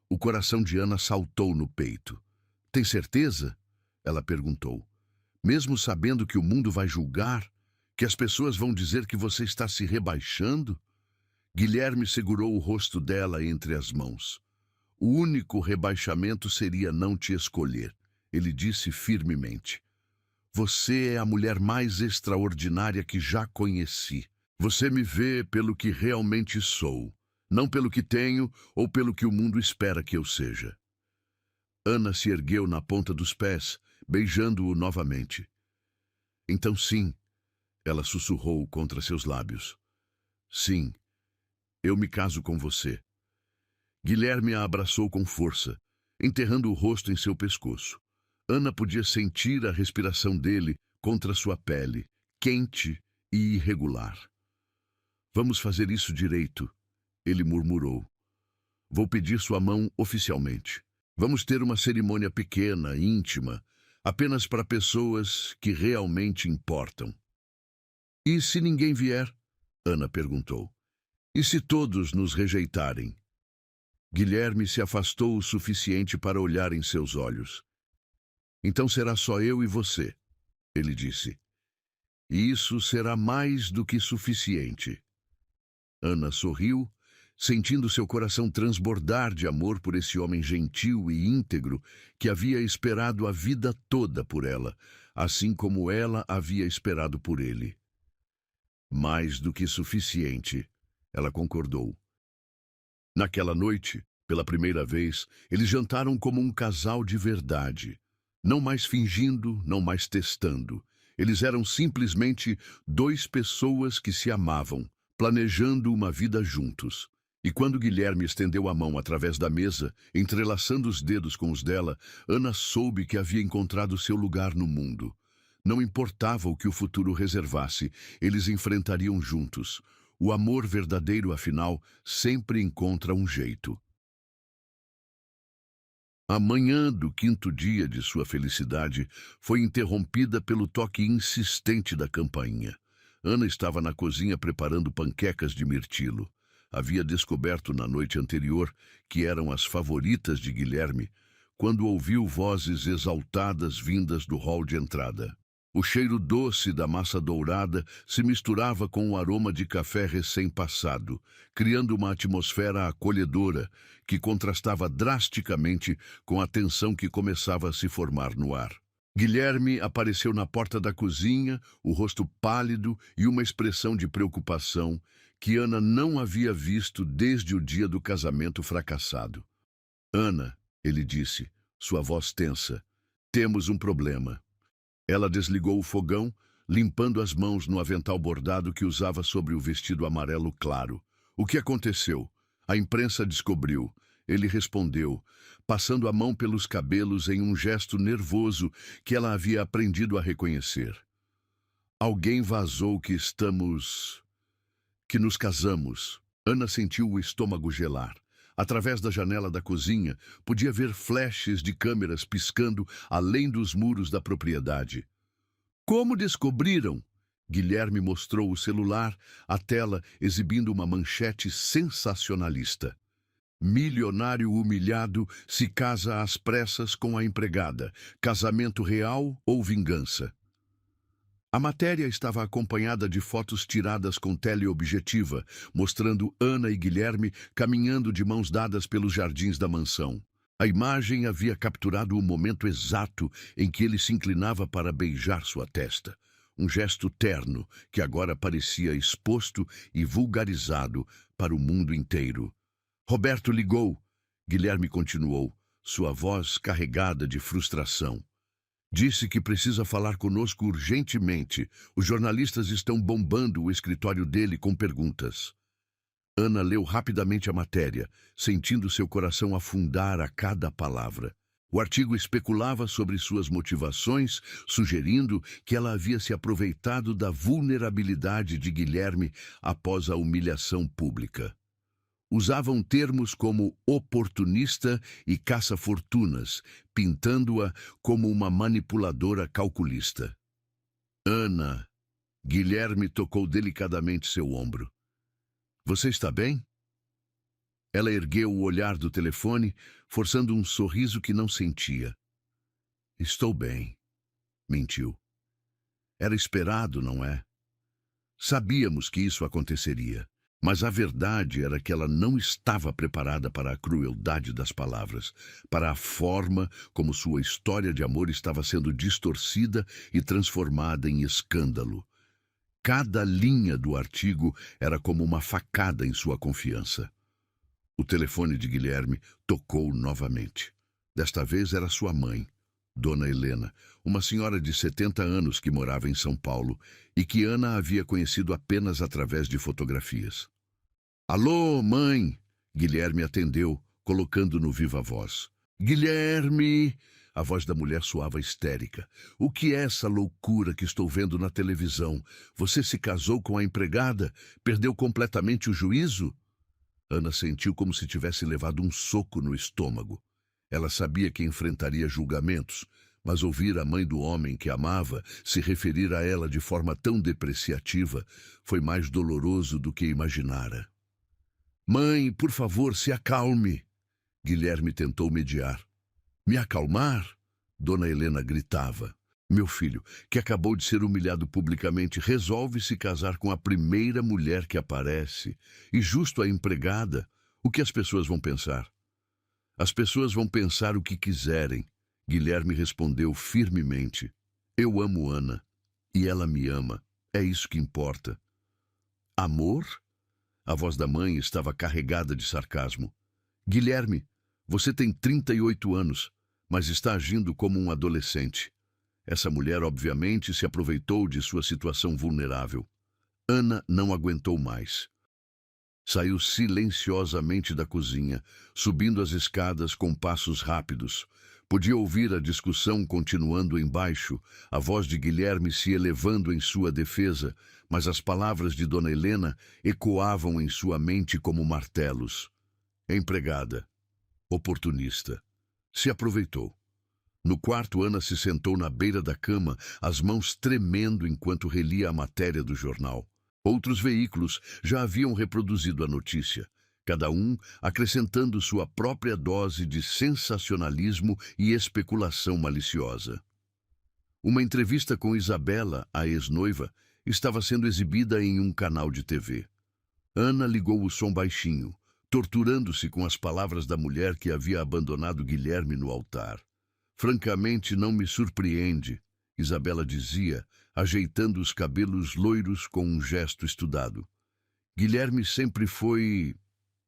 O coração de Ana saltou no peito. Tem certeza? Ela perguntou. Mesmo sabendo que o mundo vai julgar, que as pessoas vão dizer que você está se rebaixando? Guilherme segurou o rosto dela entre as mãos. O único rebaixamento seria não te escolher, ele disse firmemente. Você é a mulher mais extraordinária que já conheci. Você me vê pelo que realmente sou, não pelo que tenho ou pelo que o mundo espera que eu seja. Ana se ergueu na ponta dos pés, beijando-o novamente. Então sim, ela sussurrou contra seus lábios. Sim, eu me caso com você. Guilherme a abraçou com força, enterrando o rosto em seu pescoço. Ana podia sentir a respiração dele contra sua pele, quente e irregular. Vamos fazer isso direito, ele murmurou. Vou pedir sua mão oficialmente. Vamos ter uma cerimônia pequena, íntima, apenas para pessoas que realmente importam. E se ninguém vier? Ana perguntou. E se todos nos rejeitarem? Guilherme se afastou o suficiente para olhar em seus olhos. Então será só eu e você, ele disse. E isso será mais do que suficiente. Ana sorriu, sentindo seu coração transbordar de amor por esse homem gentil e íntegro que havia esperado a vida toda por ela, assim como ela havia esperado por ele. Mais do que suficiente, ela concordou. Naquela noite, pela primeira vez, eles jantaram como um casal de verdade. Não mais fingindo, não mais testando. Eles eram simplesmente duas pessoas que se amavam, planejando uma vida juntos. E quando Guilherme estendeu a mão através da mesa, entrelaçando os dedos com os dela, Ana soube que havia encontrado seu lugar no mundo. Não importava o que o futuro reservasse, eles enfrentariam juntos. O amor verdadeiro, afinal, sempre encontra um jeito. A manhã do quinto dia de sua felicidade foi interrompida pelo toque insistente da campainha. Ana estava na cozinha preparando panquecas de mirtilo. Havia descoberto na noite anterior que eram as favoritas de Guilherme, quando ouviu vozes exaltadas vindas do hall de entrada. O cheiro doce da massa dourada se misturava com o aroma de café recém-passado, criando uma atmosfera acolhedora que contrastava drasticamente com a tensão que começava a se formar no ar. Guilherme apareceu na porta da cozinha, o rosto pálido e uma expressão de preocupação que Ana não havia visto desde o dia do casamento fracassado. Ana, ele disse, sua voz tensa, temos um problema. Ela desligou o fogão, limpando as mãos no avental bordado que usava sobre o vestido amarelo claro. O que aconteceu? A imprensa descobriu. Ele respondeu, passando a mão pelos cabelos em um gesto nervoso que ela havia aprendido a reconhecer. Alguém vazou que nos casamos. Ana sentiu o estômago gelar. Através da janela da cozinha, podia ver flashes de câmeras piscando além dos muros da propriedade. Como descobriram? Guilherme mostrou o celular, a tela exibindo uma manchete sensacionalista. Milionário humilhado se casa às pressas com a empregada. Casamento real ou vingança? A matéria estava acompanhada de fotos tiradas com teleobjetiva, mostrando Ana e Guilherme caminhando de mãos dadas pelos jardins da mansão. A imagem havia capturado o momento exato em que ele se inclinava para beijar sua testa. Um gesto terno que agora parecia exposto e vulgarizado para o mundo inteiro. Roberto ligou. Guilherme continuou, sua voz carregada de frustração. Disse que precisa falar conosco urgentemente. Os jornalistas estão bombando o escritório dele com perguntas. Ana leu rapidamente a matéria, sentindo seu coração afundar a cada palavra. O artigo especulava sobre suas motivações, sugerindo que ela havia se aproveitado da vulnerabilidade de Guilherme após a humilhação pública. Usavam termos como oportunista e caça-fortunas, pintando-a como uma manipuladora calculista. Ana, Guilherme tocou delicadamente seu ombro. Você está bem? Ela ergueu o olhar do telefone, forçando um sorriso que não sentia. Estou bem, mentiu. Era esperado, não é? Sabíamos que isso aconteceria. Mas a verdade era que ela não estava preparada para a crueldade das palavras, para a forma como sua história de amor estava sendo distorcida e transformada em escândalo. Cada linha do artigo era como uma facada em sua confiança. O telefone de Guilherme tocou novamente. Desta vez era sua mãe, Dona Helena, uma senhora de 70 anos que morava em São Paulo e que Ana havia conhecido apenas através de fotografias. Alô, mãe! Guilherme atendeu, colocando no viva voz. Guilherme! A voz da mulher soava histérica. O que é essa loucura que estou vendo na televisão? Você se casou com a empregada? Perdeu completamente o juízo? Ana sentiu como se tivesse levado um soco no estômago. Ela sabia que enfrentaria julgamentos, mas ouvir a mãe do homem que amava se referir a ela de forma tão depreciativa foi mais doloroso do que imaginara. Mãe, por favor, se acalme. Guilherme tentou mediar. Me acalmar? Dona Helena gritava. Meu filho, que acabou de ser humilhado publicamente, resolve se casar com a primeira mulher que aparece. E justo a empregada. O que as pessoas vão pensar? As pessoas vão pensar o que quiserem. Guilherme respondeu firmemente. Eu amo Ana. E ela me ama. É isso que importa. Amor? A voz da mãe estava carregada de sarcasmo. Guilherme, você tem 38 anos, mas está agindo como um adolescente. Essa mulher, obviamente, se aproveitou de sua situação vulnerável. Ana não aguentou mais. Saiu silenciosamente da cozinha, subindo as escadas com passos rápidos. Podia ouvir a discussão continuando embaixo, a voz de Guilherme se elevando em sua defesa, mas as palavras de Dona Helena ecoavam em sua mente como martelos. Empregada. Oportunista. Se aproveitou. No quarto, Ana se sentou na beira da cama, as mãos tremendo enquanto relia a matéria do jornal. Outros veículos já haviam reproduzido a notícia, cada um acrescentando sua própria dose de sensacionalismo e especulação maliciosa. Uma entrevista com Isabela, a ex-noiva, estava sendo exibida em um canal de TV. Ana ligou o som baixinho, torturando-se com as palavras da mulher que havia abandonado Guilherme no altar. Francamente, não me surpreende, Isabela dizia, ajeitando os cabelos loiros com um gesto estudado. Guilherme sempre foi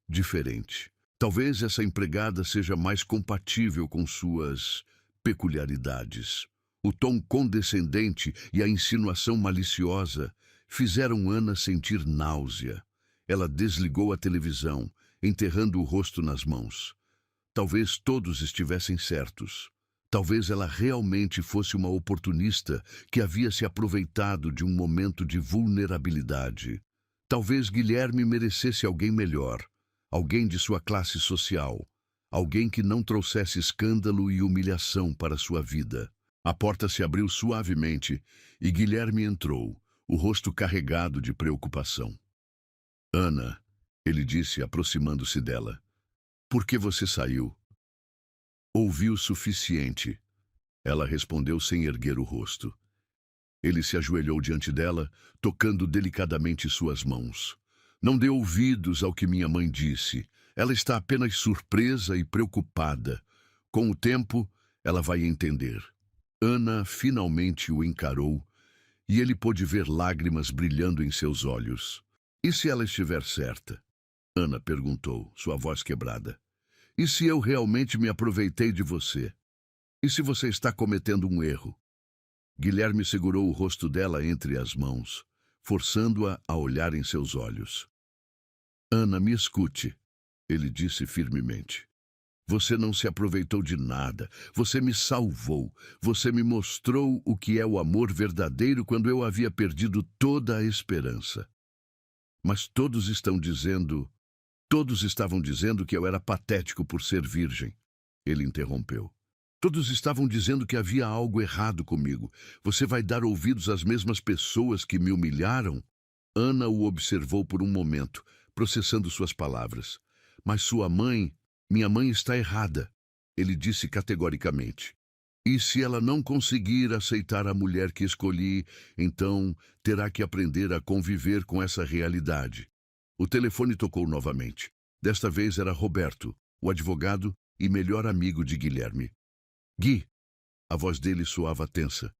diferente. Talvez essa empregada seja mais compatível com suas peculiaridades. O tom condescendente e a insinuação maliciosa fizeram Ana sentir náusea. Ela desligou a televisão, enterrando o rosto nas mãos. Talvez todos estivessem certos. Talvez ela realmente fosse uma oportunista que havia se aproveitado de um momento de vulnerabilidade. Talvez Guilherme merecesse alguém melhor. alguém de sua classe social, alguém que não trouxesse escândalo e humilhação para sua vida. A porta se abriu suavemente e Guilherme entrou, o rosto carregado de preocupação. Ana, ele disse, aproximando-se dela, por que você saiu? Ouvi o suficiente. Ela respondeu sem erguer o rosto. Ele se ajoelhou diante dela, tocando delicadamente suas mãos. Não dê ouvidos ao que minha mãe disse. Ela está apenas surpresa e preocupada. Com o tempo, ela vai entender. Ana finalmente o encarou e ele pôde ver lágrimas brilhando em seus olhos. E se ela estiver certa? Ana perguntou, sua voz quebrada. E se eu realmente me aproveitei de você? E se você está cometendo um erro? Guilherme segurou o rosto dela entre as mãos, forçando-a a olhar em seus olhos. Ana, me escute, ele disse firmemente. Você não se aproveitou de nada. Você me salvou. Você me mostrou o que é o amor verdadeiro quando eu havia perdido toda a esperança. Mas todos estavam dizendo que eu era patético por ser virgem. Ele interrompeu. Todos estavam dizendo que havia algo errado comigo. Você vai dar ouvidos às mesmas pessoas que me humilharam? Ana o observou por um momento, processando suas palavras. Mas minha mãe está errada, ele disse categoricamente. E se ela não conseguir aceitar a mulher que escolhi, então terá que aprender a conviver com essa realidade. O telefone tocou novamente. Desta vez era Roberto, o advogado e melhor amigo de Guilherme. Gui, a voz dele soava tensa.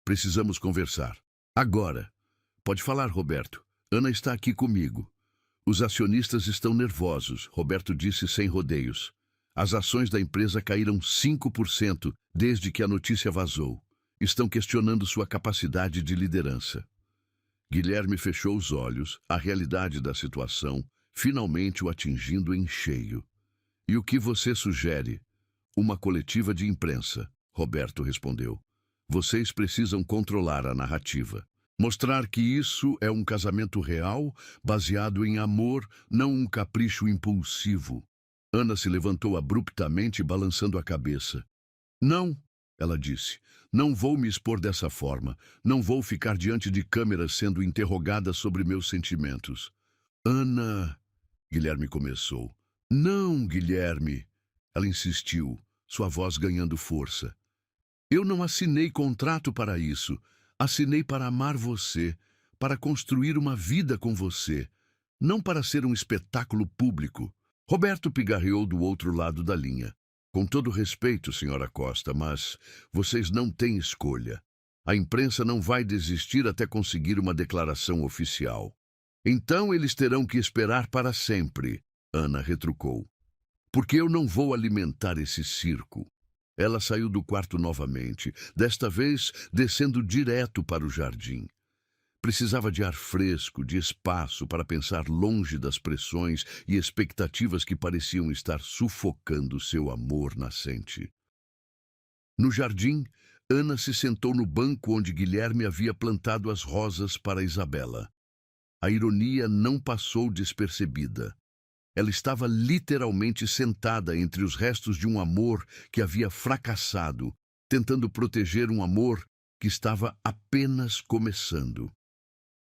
Precisamos conversar. Agora. Pode falar, Roberto. Ana está aqui comigo. Os acionistas estão nervosos, Roberto disse sem rodeios. As ações da empresa caíram 5% desde que a notícia vazou. Estão questionando sua capacidade de liderança. Guilherme fechou os olhos, a realidade da situação, finalmente o atingindo em cheio. E o que você sugere? Uma coletiva de imprensa, Roberto respondeu. Vocês precisam controlar a narrativa. Mostrar que isso é um casamento real, baseado em amor, não um capricho impulsivo. Ana se levantou abruptamente, balançando a cabeça. Não, ela disse. Não vou me expor dessa forma. Não vou ficar diante de câmeras sendo interrogada sobre meus sentimentos. Ana, Guilherme começou. Não, Guilherme. Ela insistiu, sua voz ganhando força. Eu não assinei contrato para isso. Assinei para amar você, para construir uma vida com você, não para ser um espetáculo público. Roberto pigarreou do outro lado da linha. Com todo respeito, senhora Costa, mas vocês não têm escolha. A imprensa não vai desistir até conseguir uma declaração oficial. Então eles terão que esperar para sempre, Ana retrucou. Porque eu não vou alimentar esse circo. Ela saiu do quarto novamente, desta vez descendo direto para o jardim. Precisava de ar fresco, de espaço para pensar longe das pressões e expectativas que pareciam estar sufocando seu amor nascente. No jardim, Ana se sentou no banco onde Guilherme havia plantado as rosas para Isabela. A ironia não passou despercebida. Ela estava literalmente sentada entre os restos de um amor que havia fracassado, tentando proteger um amor que estava apenas começando.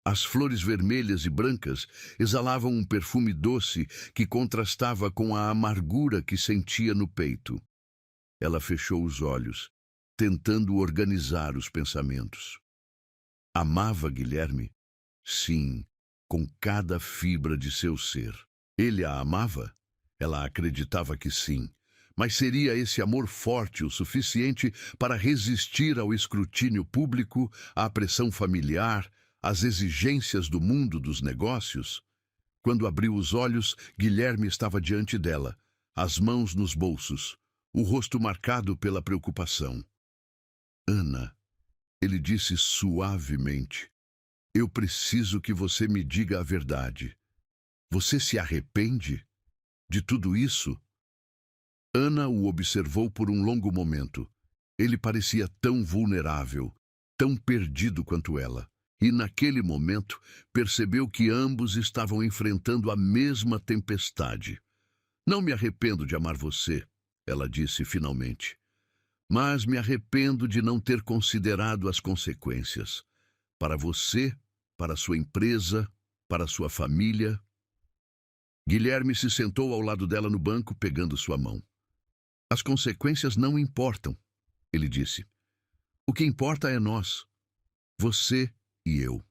As flores vermelhas e brancas exalavam um perfume doce que contrastava com a amargura que sentia no peito. Ela fechou os olhos, tentando organizar os pensamentos. Amava Guilherme? Sim, com cada fibra de seu ser. Ele a amava? Ela acreditava que sim. Mas seria esse amor forte o suficiente para resistir ao escrutínio público, à pressão familiar, às exigências do mundo dos negócios? Quando abriu os olhos, Guilherme estava diante dela, as mãos nos bolsos, o rosto marcado pela preocupação. Ana, ele disse suavemente, eu preciso que você me diga a verdade. Você se arrepende de tudo isso? Ana o observou por um longo momento. Ele parecia tão vulnerável, tão perdido quanto ela. E naquele momento percebeu que ambos estavam enfrentando a mesma tempestade. Não me arrependo de amar você, ela disse finalmente, mas me arrependo de não ter considerado as consequências. Para você, para sua empresa, para sua família. Guilherme se sentou ao lado dela no banco, pegando sua mão. As consequências não importam, ele disse. O que importa é nós, você e eu.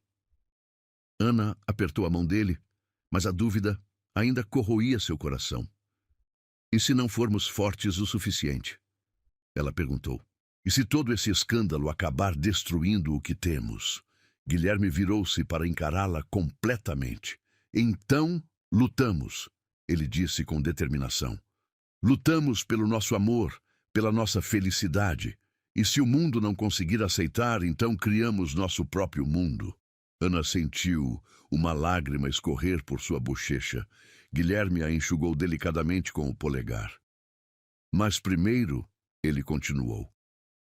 Ana apertou a mão dele, mas a dúvida ainda corroía seu coração. E se não formos fortes o suficiente? Ela perguntou. E se todo esse escândalo acabar destruindo o que temos? Guilherme virou-se para encará-la completamente. Então, lutamos, ele disse com determinação. Lutamos pelo nosso amor, pela nossa felicidade. E se o mundo não conseguir aceitar, então criamos nosso próprio mundo. Ana sentiu uma lágrima escorrer por sua bochecha. Guilherme a enxugou delicadamente com o polegar. Mas primeiro, ele continuou.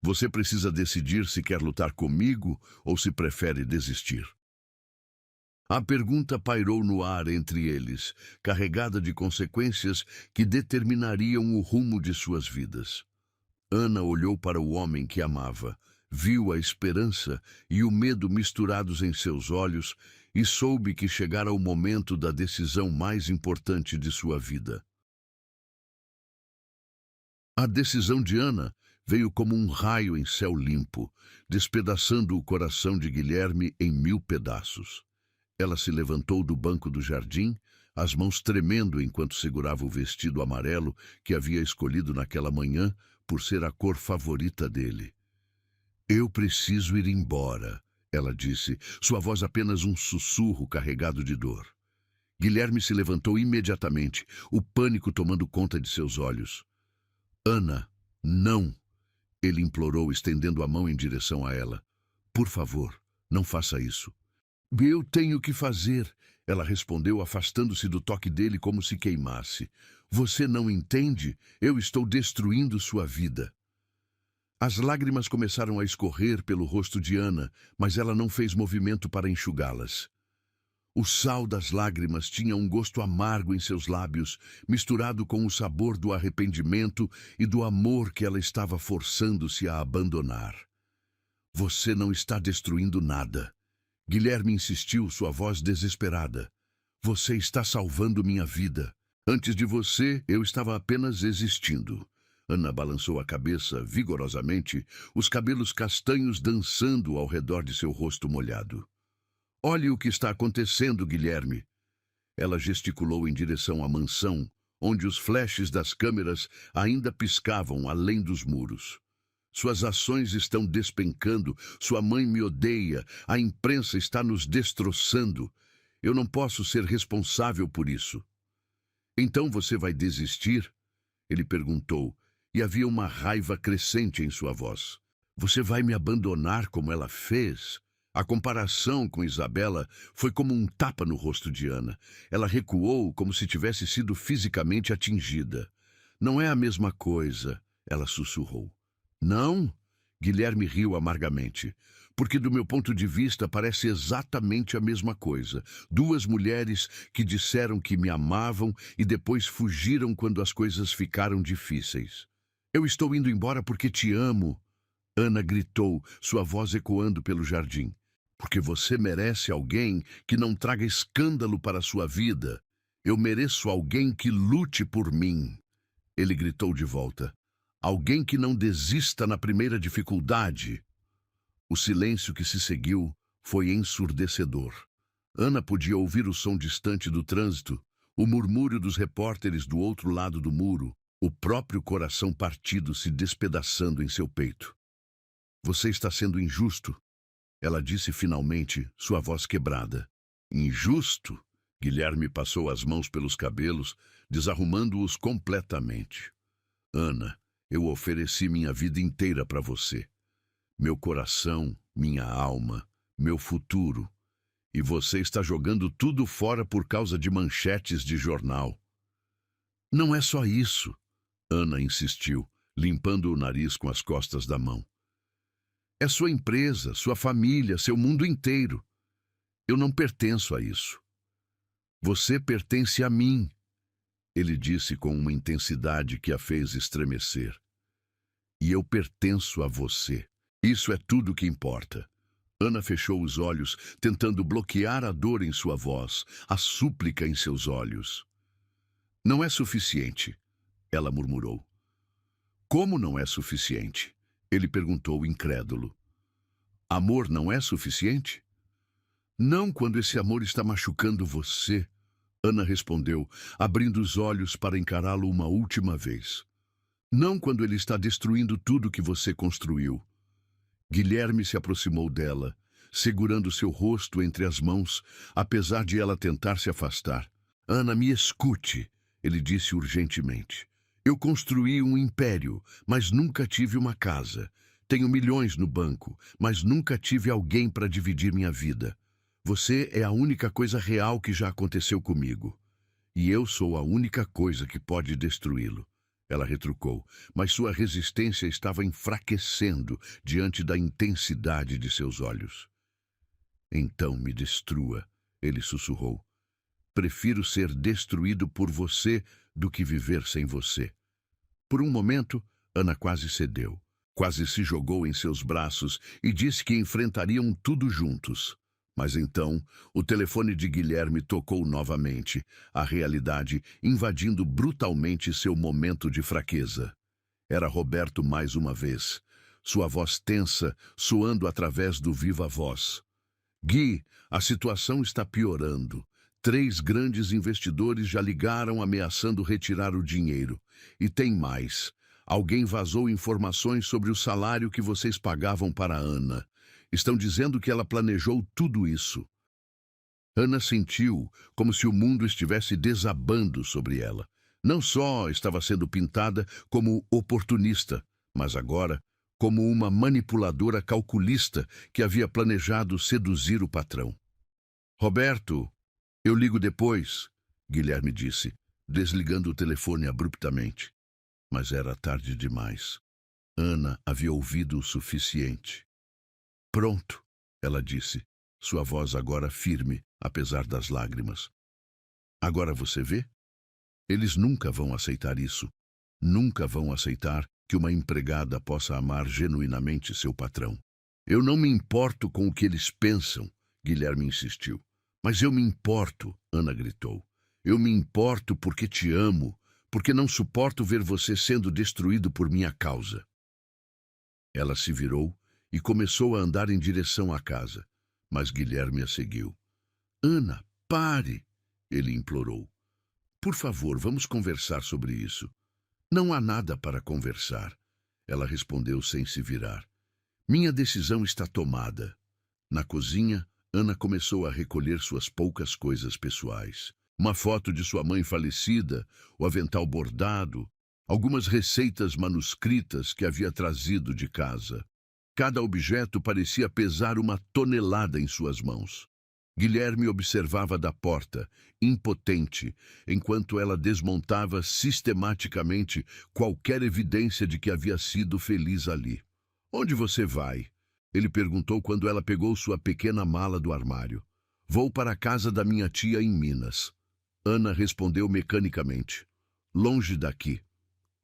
Você precisa decidir se quer lutar comigo ou se prefere desistir. A pergunta pairou no ar entre eles, carregada de consequências que determinariam o rumo de suas vidas. Ana olhou para o homem que amava, viu a esperança e o medo misturados em seus olhos e soube que chegara o momento da decisão mais importante de sua vida. A decisão de Ana veio como um raio em céu limpo, despedaçando o coração de Guilherme em 1000 pedaços. Ela se levantou do banco do jardim, as mãos tremendo enquanto segurava o vestido amarelo que havia escolhido naquela manhã por ser a cor favorita dele. Eu preciso ir embora, ela disse, sua voz apenas um sussurro carregado de dor. Guilherme se levantou imediatamente, o pânico tomando conta de seus olhos. Ana, não! Ele implorou, estendendo a mão em direção a ela. Por favor, não faça isso. Eu tenho que fazer, ela respondeu, afastando-se do toque dele como se queimasse. Você não entende? Eu estou destruindo sua vida. As lágrimas começaram a escorrer pelo rosto de Ana, mas ela não fez movimento para enxugá-las. O sal das lágrimas tinha um gosto amargo em seus lábios, misturado com o sabor do arrependimento e do amor que ela estava forçando-se a abandonar. Você não está destruindo nada. Guilherme insistiu, sua voz desesperada. Você está salvando minha vida. Antes de você, eu estava apenas existindo. Ana balançou a cabeça vigorosamente, os cabelos castanhos dançando ao redor de seu rosto molhado. Olhe o que está acontecendo, Guilherme. Ela gesticulou em direção à mansão, onde os flashes das câmeras ainda piscavam além dos muros. Suas ações estão despencando, sua mãe me odeia, a imprensa está nos destroçando. Eu não posso ser responsável por isso. Então você vai desistir? Ele perguntou, e havia uma raiva crescente em sua voz. Você vai me abandonar como ela fez? A comparação com Isabela foi como um tapa no rosto de Ana. Ela recuou como se tivesse sido fisicamente atingida. Não é a mesma coisa, ela sussurrou. Não? Guilherme riu amargamente. Porque do meu ponto de vista parece exatamente a mesma coisa. Duas mulheres que disseram que me amavam e depois fugiram quando as coisas ficaram difíceis. Eu estou indo embora porque te amo. Ana gritou, sua voz ecoando pelo jardim. Porque você merece alguém que não traga escândalo para a sua vida. Eu mereço alguém que lute por mim. Ele gritou de volta. Alguém que não desista na primeira dificuldade. O silêncio que se seguiu foi ensurdecedor. Ana podia ouvir o som distante do trânsito, o murmúrio dos repórteres do outro lado do muro, o próprio coração partido se despedaçando em seu peito. Você está sendo injusto, ela disse finalmente, sua voz quebrada. Injusto? Guilherme passou as mãos pelos cabelos, desarrumando-os completamente. Ana, eu ofereci minha vida inteira para você. Meu coração, minha alma, meu futuro. E você está jogando tudo fora por causa de manchetes de jornal. Não é só isso, Ana insistiu, limpando o nariz com as costas da mão. É sua empresa, sua família, seu mundo inteiro. Eu não pertenço a isso. Você pertence a mim, ele disse com uma intensidade que a fez estremecer. E eu pertenço a você. Isso é tudo que importa. Ana fechou os olhos, tentando bloquear a dor em sua voz, a súplica em seus olhos. Não é suficiente, ela murmurou. Como não é suficiente? Ele perguntou, incrédulo. Amor não é suficiente? Não quando esse amor está machucando você, Ana respondeu, abrindo os olhos para encará-lo uma última vez. Não quando ele está destruindo tudo que você construiu. Guilherme se aproximou dela, segurando seu rosto entre as mãos, apesar de ela tentar se afastar. Ana, me escute, ele disse urgentemente. Eu construí um império, mas nunca tive uma casa. Tenho milhões no banco, mas nunca tive alguém para dividir minha vida. Você é a única coisa real que já aconteceu comigo. E eu sou a única coisa que pode destruí-lo. Ela retrucou, mas sua resistência estava enfraquecendo diante da intensidade de seus olhos. Então me destrua, ele sussurrou. Prefiro ser destruído por você do que viver sem você. Por um momento, Ana quase cedeu. Quase se jogou em seus braços e disse que enfrentariam tudo juntos. Mas então, o telefone de Guilherme tocou novamente, a realidade invadindo brutalmente seu momento de fraqueza. Era Roberto mais uma vez, sua voz tensa, soando através do viva-voz. Gui, a situação está piorando. 3 grandes investidores já ligaram ameaçando retirar o dinheiro. E tem mais. Alguém vazou informações sobre o salário que vocês pagavam para a Ana. Estão dizendo que ela planejou tudo isso. Ana sentiu como se o mundo estivesse desabando sobre ela. Não só estava sendo pintada como oportunista, mas agora como uma manipuladora calculista que havia planejado seduzir o patrão. Roberto, eu ligo depois, Guilherme disse, desligando o telefone abruptamente. Mas era tarde demais. Ana havia ouvido o suficiente. Pronto, ela disse, sua voz agora firme, apesar das lágrimas. Agora você vê? Eles nunca vão aceitar isso. Nunca vão aceitar que uma empregada possa amar genuinamente seu patrão. Eu não me importo com o que eles pensam, Guilherme insistiu. Mas eu me importo, Ana gritou. Eu me importo porque te amo, porque não suporto ver você sendo destruído por minha causa. Ela se virou e começou a andar em direção à casa, mas Guilherme a seguiu. Ana, pare, ele implorou. Por favor, vamos conversar sobre isso. Não há nada para conversar, ela respondeu sem se virar. Minha decisão está tomada. Na cozinha, Ana começou a recolher suas poucas coisas pessoais. Uma foto de sua mãe falecida, o avental bordado, algumas receitas manuscritas que havia trazido de casa. Cada objeto parecia pesar 1 tonelada em suas mãos. Guilherme observava da porta, impotente, enquanto ela desmontava sistematicamente qualquer evidência de que havia sido feliz ali. Onde você vai? Ele perguntou quando ela pegou sua pequena mala do armário. Vou para a casa da minha tia em Minas. Ana respondeu mecanicamente. Longe daqui.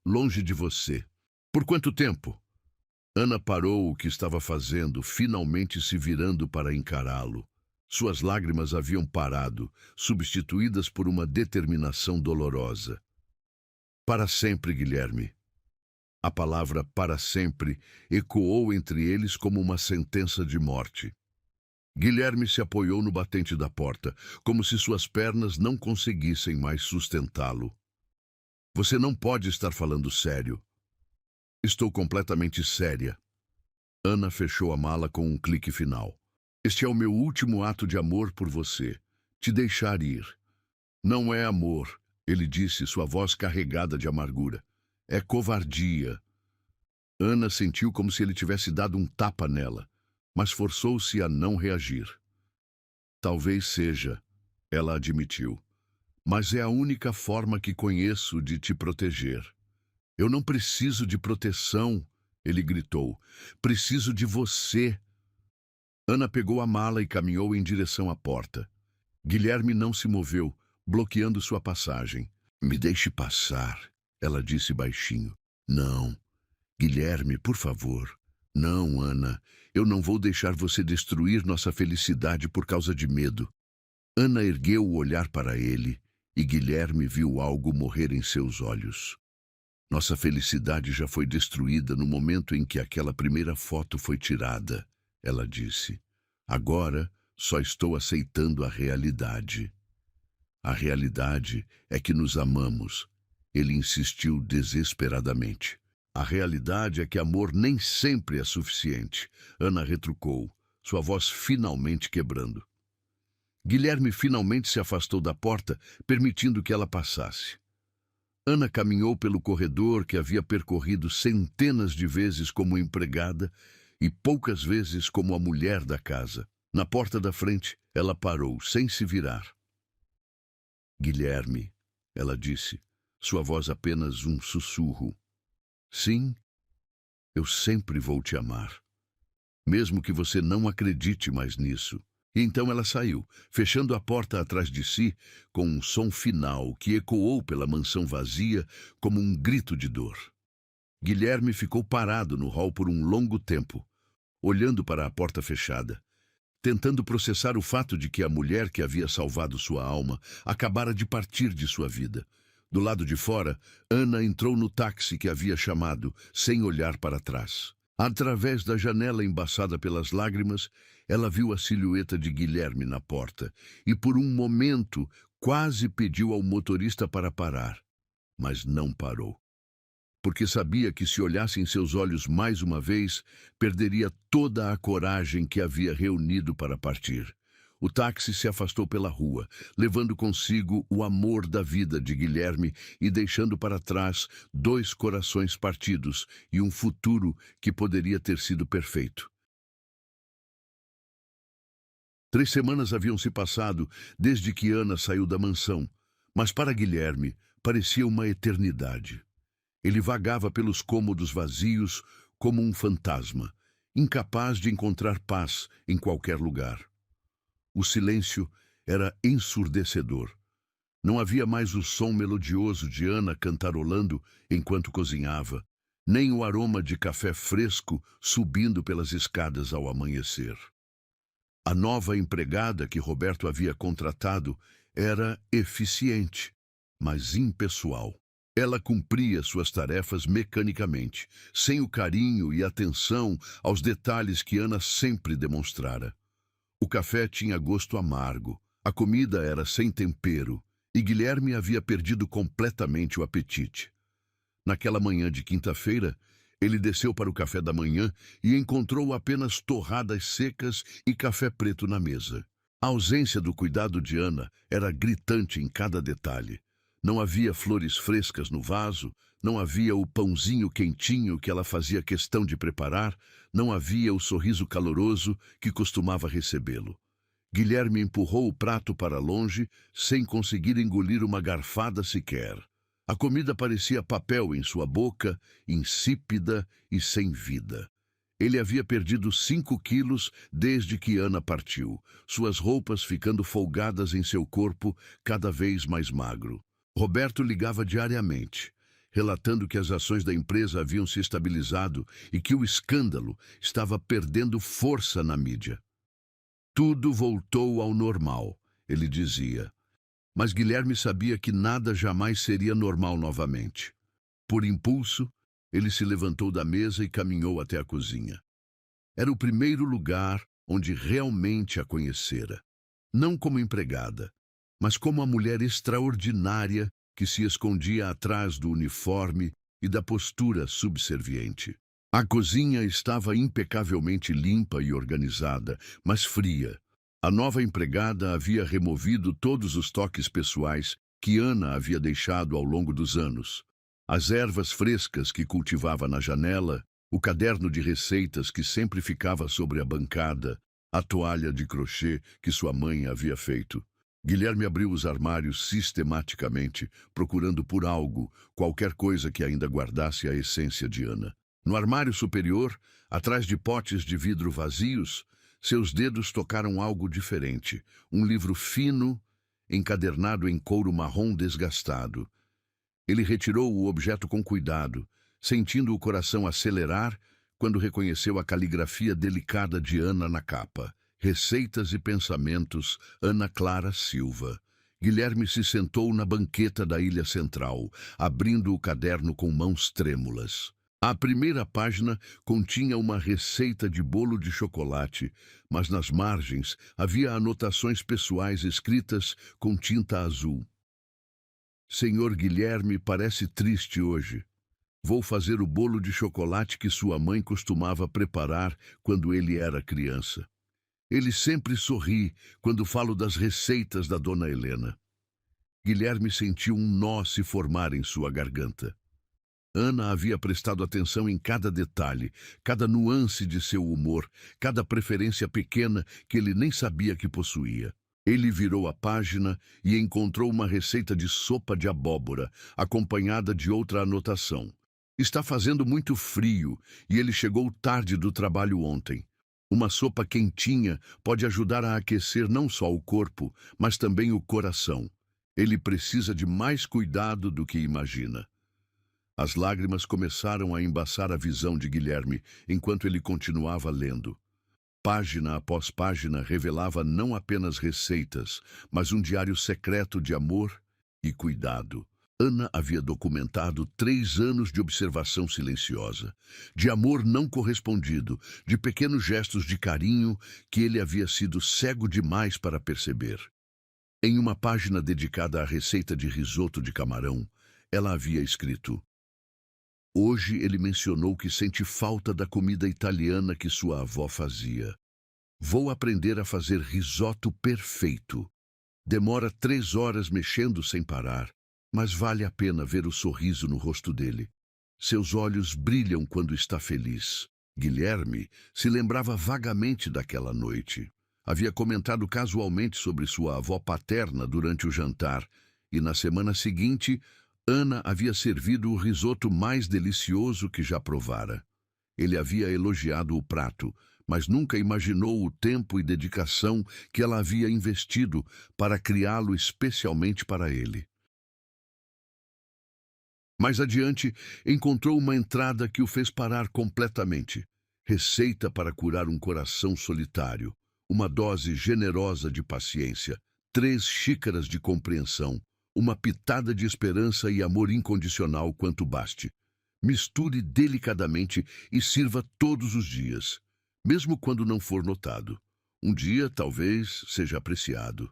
Longe de você. Por quanto tempo? Ana parou o que estava fazendo, finalmente se virando para encará-lo. Suas lágrimas haviam parado, substituídas por uma determinação dolorosa. Para sempre, Guilherme. A palavra para sempre ecoou entre eles como uma sentença de morte. Guilherme se apoiou no batente da porta, como se suas pernas não conseguissem mais sustentá-lo. Você não pode estar falando sério. Estou completamente séria. Ana fechou a mala com um clique final. Este é o meu último ato de amor por você. Te deixar ir. Não é amor, ele disse, sua voz carregada de amargura. É covardia. Ana sentiu como se ele tivesse dado um tapa nela, mas forçou-se a não reagir. Talvez seja, ela admitiu, mas é a única forma que conheço de te proteger. Eu não preciso de proteção, ele gritou. Preciso de você. Ana pegou a mala e caminhou em direção à porta. Guilherme não se moveu, bloqueando sua passagem. Me deixe passar, ela disse baixinho. Não. Guilherme, por favor. Não, Ana. Eu não vou deixar você destruir nossa felicidade por causa de medo. Ana ergueu o olhar para ele e Guilherme viu algo morrer em seus olhos. Nossa felicidade já foi destruída no momento em que aquela primeira foto foi tirada, ela disse. Agora só estou aceitando a realidade. A realidade é que nos amamos, ele insistiu desesperadamente. A realidade é que amor nem sempre é suficiente, Ana retrucou, sua voz finalmente quebrando. Guilherme finalmente se afastou da porta, permitindo que ela passasse. Ana caminhou pelo corredor que havia percorrido centenas de vezes como empregada e poucas vezes como a mulher da casa. Na porta da frente, ela parou, sem se virar. Guilherme, ela disse, sua voz apenas um sussurro. Sim, eu sempre vou te amar, mesmo que você não acredite mais nisso. E então ela saiu, fechando a porta atrás de si, com um som final que ecoou pela mansão vazia como um grito de dor. Guilherme ficou parado no hall por um longo tempo, olhando para a porta fechada, tentando processar o fato de que a mulher que havia salvado sua alma acabara de partir de sua vida. Do lado de fora, Ana entrou no táxi que havia chamado, sem olhar para trás. Através da janela embaçada pelas lágrimas, ela viu a silhueta de Guilherme na porta e, por um momento, quase pediu ao motorista para parar. Mas não parou. Porque sabia que se olhasse em seus olhos mais uma vez, perderia toda a coragem que havia reunido para partir. O táxi se afastou pela rua, levando consigo o amor da vida de Guilherme e deixando para trás 2 corações partidos e um futuro que poderia ter sido perfeito. 3 semanas haviam se passado desde que Ana saiu da mansão, mas para Guilherme parecia uma eternidade. Ele vagava pelos cômodos vazios como um fantasma, incapaz de encontrar paz em qualquer lugar. O silêncio era ensurdecedor. Não havia mais o som melodioso de Ana cantarolando enquanto cozinhava, nem o aroma de café fresco subindo pelas escadas ao amanhecer. A nova empregada que Roberto havia contratado era eficiente, mas impessoal. Ela cumpria suas tarefas mecanicamente, sem o carinho e atenção aos detalhes que Ana sempre demonstrara. O café tinha gosto amargo, a comida era sem tempero, e Guilherme havia perdido completamente o apetite. Naquela manhã de quinta-feira, ele desceu para o café da manhã e encontrou apenas torradas secas e café preto na mesa. A ausência do cuidado de Ana era gritante em cada detalhe. Não havia flores frescas no vaso, não havia o pãozinho quentinho que ela fazia questão de preparar, não havia o sorriso caloroso que costumava recebê-lo. Guilherme empurrou o prato para longe, sem conseguir engolir uma garfada sequer. A comida parecia papel em sua boca, insípida e sem vida. Ele havia perdido 5 quilos desde que Ana partiu, suas roupas ficando folgadas em seu corpo cada vez mais magro. Roberto ligava diariamente, relatando que as ações da empresa haviam se estabilizado e que o escândalo estava perdendo força na mídia. Tudo voltou ao normal, ele dizia. Mas Guilherme sabia que nada jamais seria normal novamente. Por impulso, ele se levantou da mesa e caminhou até a cozinha. Era o primeiro lugar onde realmente a conhecera. Não como empregada, mas como a mulher extraordinária que se escondia atrás do uniforme e da postura subserviente. A cozinha estava impecavelmente limpa e organizada, mas fria. A nova empregada havia removido todos os toques pessoais que Ana havia deixado ao longo dos anos. As ervas frescas que cultivava na janela, o caderno de receitas que sempre ficava sobre a bancada, a toalha de crochê que sua mãe havia feito. Guilherme abriu os armários sistematicamente, procurando por algo, qualquer coisa que ainda guardasse a essência de Ana. No armário superior, atrás de potes de vidro vazios, Seus dedos tocaram algo diferente, um livro fino, encadernado em couro marrom desgastado. Ele retirou o objeto com cuidado, sentindo o coração acelerar quando reconheceu a caligrafia delicada de Ana na capa. Receitas e Pensamentos, Ana Clara Silva. Guilherme se sentou na banqueta da ilha central, abrindo o caderno com mãos trêmulas. A primeira página continha uma receita de bolo de chocolate, mas nas margens havia anotações pessoais escritas com tinta azul. Senhor Guilherme parece triste hoje. Vou fazer o bolo de chocolate que sua mãe costumava preparar quando ele era criança. Ele sempre sorri quando falo das receitas da dona Helena. Guilherme sentiu um nó se formar em sua garganta. Ana havia prestado atenção em cada detalhe, cada nuance de seu humor, cada preferência pequena que ele nem sabia que possuía. Ele virou a página e encontrou uma receita de sopa de abóbora, acompanhada de outra anotação. Está fazendo muito frio e ele chegou tarde do trabalho ontem. Uma sopa quentinha pode ajudar a aquecer não só o corpo, mas também o coração. Ele precisa de mais cuidado do que imagina. As lágrimas começaram a embaçar a visão de Guilherme enquanto ele continuava lendo. Página após página revelava não apenas receitas, mas um diário secreto de amor e cuidado. Ana havia documentado 3 anos de observação silenciosa, de amor não correspondido, de pequenos gestos de carinho que ele havia sido cego demais para perceber. Em uma página dedicada à receita de risoto de camarão, ela havia escrito: hoje ele mencionou que sente falta da comida italiana que sua avó fazia. Vou aprender a fazer risoto perfeito. Demora 3 horas mexendo sem parar, mas vale a pena ver o sorriso no rosto dele. Seus olhos brilham quando está feliz. Guilherme se lembrava vagamente daquela noite. Havia comentado casualmente sobre sua avó paterna durante o jantar, e na semana seguinte, Ana havia servido o risoto mais delicioso que já provara. Ele havia elogiado o prato, mas nunca imaginou o tempo e dedicação que ela havia investido para criá-lo especialmente para ele. Mais adiante, encontrou uma entrada que o fez parar completamente. Receita para curar um coração solitário. Uma dose generosa de paciência. 3 xícaras de compreensão. Uma pitada de esperança e amor incondicional quanto baste. Misture delicadamente e sirva todos os dias, mesmo quando não for notado. Um dia, talvez, seja apreciado.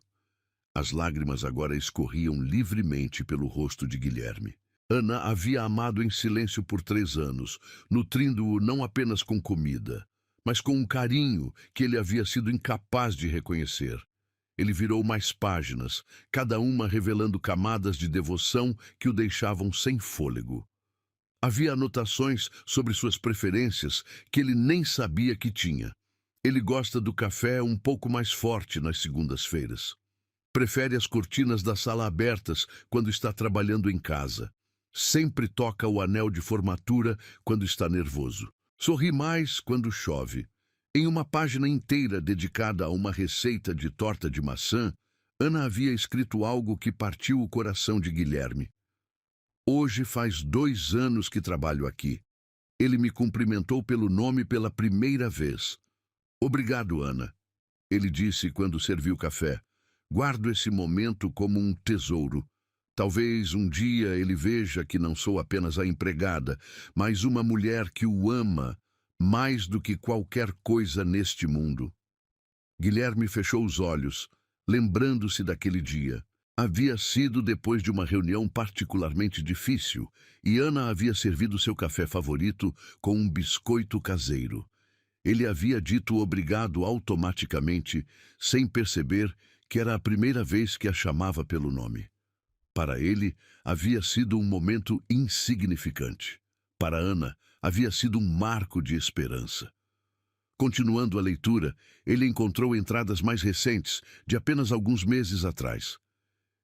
As lágrimas agora escorriam livremente pelo rosto de Guilherme. Ana havia amado em silêncio por 3 anos, nutrindo-o não apenas com comida, mas com um carinho que ele havia sido incapaz de reconhecer. Ele virou mais páginas, cada uma revelando camadas de devoção que o deixavam sem fôlego. Havia anotações sobre suas preferências que ele nem sabia que tinha. Ele gosta do café um pouco mais forte nas segundas-feiras. Prefere as cortinas da sala abertas quando está trabalhando em casa. Sempre toca o anel de formatura quando está nervoso. Sorri mais quando chove. Em uma página inteira dedicada a uma receita de torta de maçã, Ana havia escrito algo que partiu o coração de Guilherme. Hoje faz 2 anos que trabalho aqui. Ele me cumprimentou pelo nome pela primeira vez. Obrigado, Ana. Ele disse quando serviu café. Guardo esse momento como um tesouro. Talvez um dia ele veja que não sou apenas a empregada, mas uma mulher que o ama mais do que qualquer coisa neste mundo. Guilherme fechou os olhos, lembrando-se daquele dia. Havia sido depois de uma reunião particularmente difícil, e Ana havia servido seu café favorito com um biscoito caseiro. Ele havia dito obrigado automaticamente, sem perceber que era a primeira vez que a chamava pelo nome. Para ele, havia sido um momento insignificante. Para Ana, havia sido um marco de esperança. Continuando a leitura, ele encontrou entradas mais recentes, de apenas alguns meses atrás.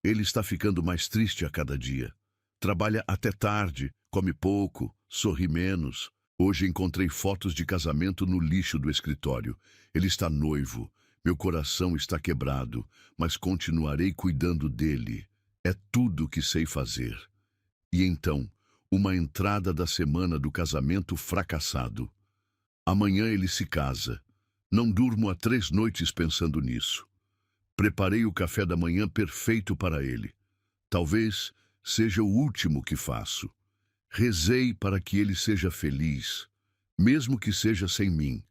Ele está ficando mais triste a cada dia. Trabalha até tarde, come pouco, sorri menos. Hoje encontrei fotos de casamento no lixo do escritório. Ele está noivo. Meu coração está quebrado, mas continuarei cuidando dele. É tudo o que sei fazer. E então, uma entrada da semana do casamento fracassado. Amanhã ele se casa. Não durmo há 3 noites pensando nisso. Preparei o café da manhã perfeito para ele. Talvez seja o último que faço. Rezei para que ele seja feliz, mesmo que seja sem mim.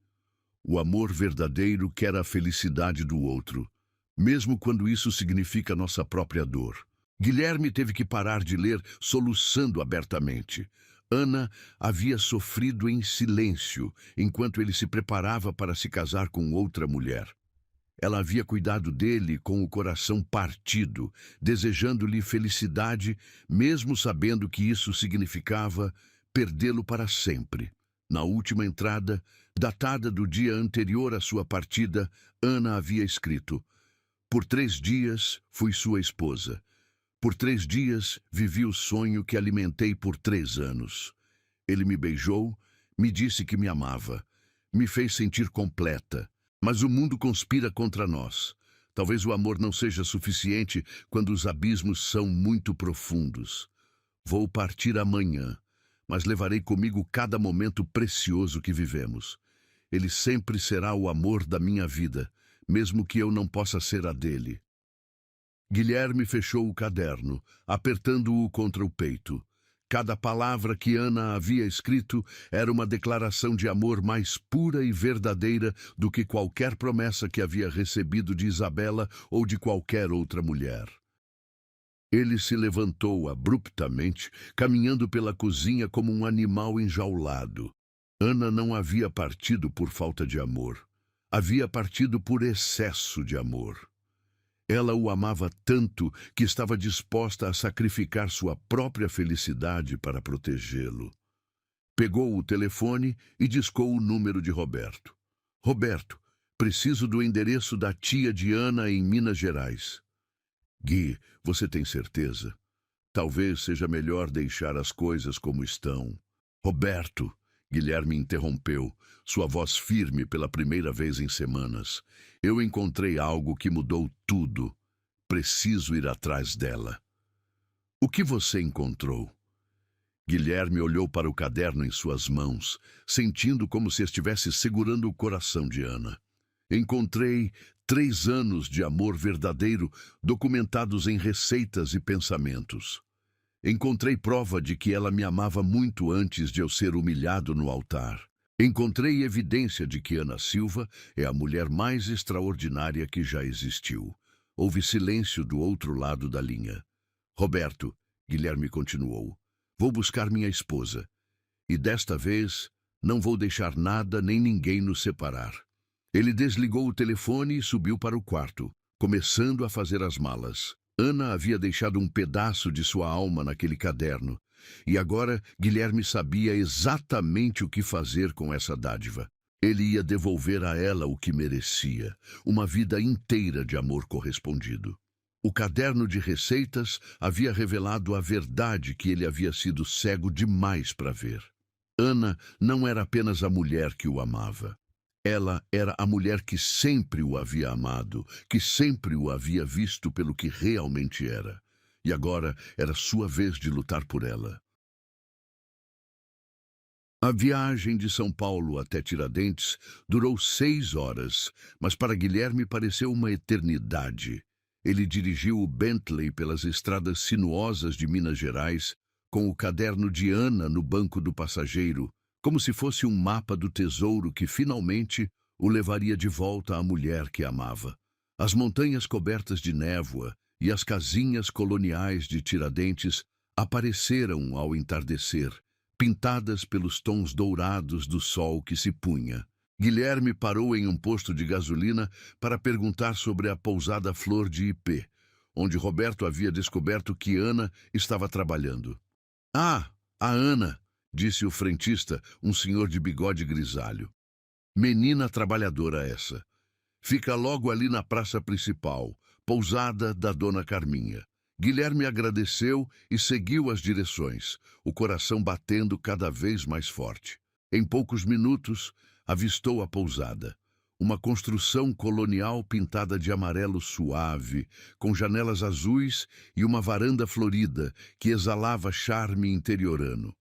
O amor verdadeiro quer a felicidade do outro, mesmo quando isso significa nossa própria dor. Guilherme teve que parar de ler, soluçando abertamente. Ana havia sofrido em silêncio, enquanto ele se preparava para se casar com outra mulher. Ela havia cuidado dele com o coração partido, desejando-lhe felicidade, mesmo sabendo que isso significava perdê-lo para sempre. Na última entrada, datada do dia anterior à sua partida, Ana havia escrito: "Por 3 dias fui sua esposa. Por 3 dias vivi o sonho que alimentei por 3 anos. Ele me beijou, me disse que me amava, me fez sentir completa. Mas o mundo conspira contra nós. Talvez o amor não seja suficiente quando os abismos são muito profundos. Vou partir amanhã, mas levarei comigo cada momento precioso que vivemos. Ele sempre será o amor da minha vida, mesmo que eu não possa ser a dele." Guilherme fechou o caderno, apertando-o contra o peito. Cada palavra que Ana havia escrito era uma declaração de amor mais pura e verdadeira do que qualquer promessa que havia recebido de Isabela ou de qualquer outra mulher. Ele se levantou abruptamente, caminhando pela cozinha como um animal enjaulado. Ana não havia partido por falta de amor. Havia partido por excesso de amor. Ela o amava tanto que estava disposta a sacrificar sua própria felicidade para protegê-lo. Pegou o telefone e discou o número de Roberto. "Roberto, preciso do endereço da tia de Ana em Minas Gerais." "Gui, você tem certeza? Talvez seja melhor deixar as coisas como estão." "Roberto," Guilherme interrompeu, sua voz firme pela primeira vez em semanas. "Eu encontrei algo que mudou tudo. Preciso ir atrás dela." "O que você encontrou?" Guilherme olhou para o caderno em suas mãos, sentindo como se estivesse segurando o coração de Ana. "Encontrei 3 anos de amor verdadeiro documentados em receitas e pensamentos. Encontrei prova de que ela me amava muito antes de eu ser humilhado no altar. Encontrei evidência de que Ana Silva é a mulher mais extraordinária que já existiu." Houve silêncio do outro lado da linha. "Roberto," Guilherme continuou, "vou buscar minha esposa. E desta vez não vou deixar nada nem ninguém nos separar." Ele desligou o telefone e subiu para o quarto, começando a fazer as malas. Ana havia deixado um pedaço de sua alma naquele caderno, e agora Guilherme sabia exatamente o que fazer com essa dádiva. Ele ia devolver a ela o que merecia, uma vida inteira de amor correspondido. O caderno de receitas havia revelado a verdade que ele havia sido cego demais para ver. Ana não era apenas a mulher que o amava. Ela era a mulher que sempre o havia amado, que sempre o havia visto pelo que realmente era. E agora era sua vez de lutar por ela. A viagem de São Paulo até Tiradentes durou 6 horas, mas para Guilherme pareceu uma eternidade. Ele dirigiu o Bentley pelas estradas sinuosas de Minas Gerais, com o caderno de Ana no banco do passageiro, como se fosse um mapa do tesouro que finalmente o levaria de volta à mulher que amava. As montanhas cobertas de névoa e as casinhas coloniais de Tiradentes apareceram ao entardecer, pintadas pelos tons dourados do sol que se punha. Guilherme parou em um posto de gasolina para perguntar sobre a pousada Flor de Ipê, onde Roberto havia descoberto que Ana estava trabalhando. "Ah, a Ana", disse o frentista, um senhor de bigode grisalho. "Menina trabalhadora essa. Fica logo ali na praça principal, pousada da Dona Carminha." Guilherme agradeceu e seguiu as direções, o coração batendo cada vez mais forte. Em poucos minutos, avistou a pousada. Uma construção colonial pintada de amarelo suave, com janelas azuis e uma varanda florida que exalava charme interiorano.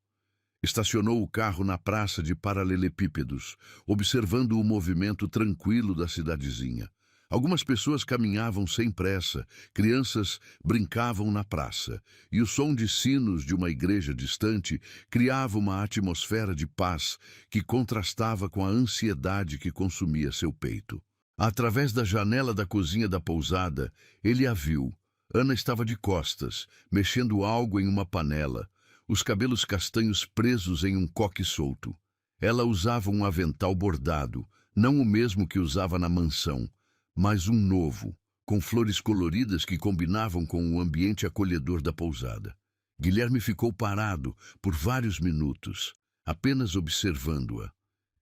Estacionou o carro na praça de paralelepípedos, observando o movimento tranquilo da cidadezinha. Algumas pessoas caminhavam sem pressa, crianças brincavam na praça, e o som de sinos de uma igreja distante criava uma atmosfera de paz que contrastava com a ansiedade que consumia seu peito. Através da janela da cozinha da pousada, ele a viu. Ana estava de costas, mexendo algo em uma panela, os cabelos castanhos presos em um coque solto. Ela usava um avental bordado, não o mesmo que usava na mansão, mas um novo, com flores coloridas que combinavam com o ambiente acolhedor da pousada. Guilherme ficou parado por vários minutos, apenas observando-a.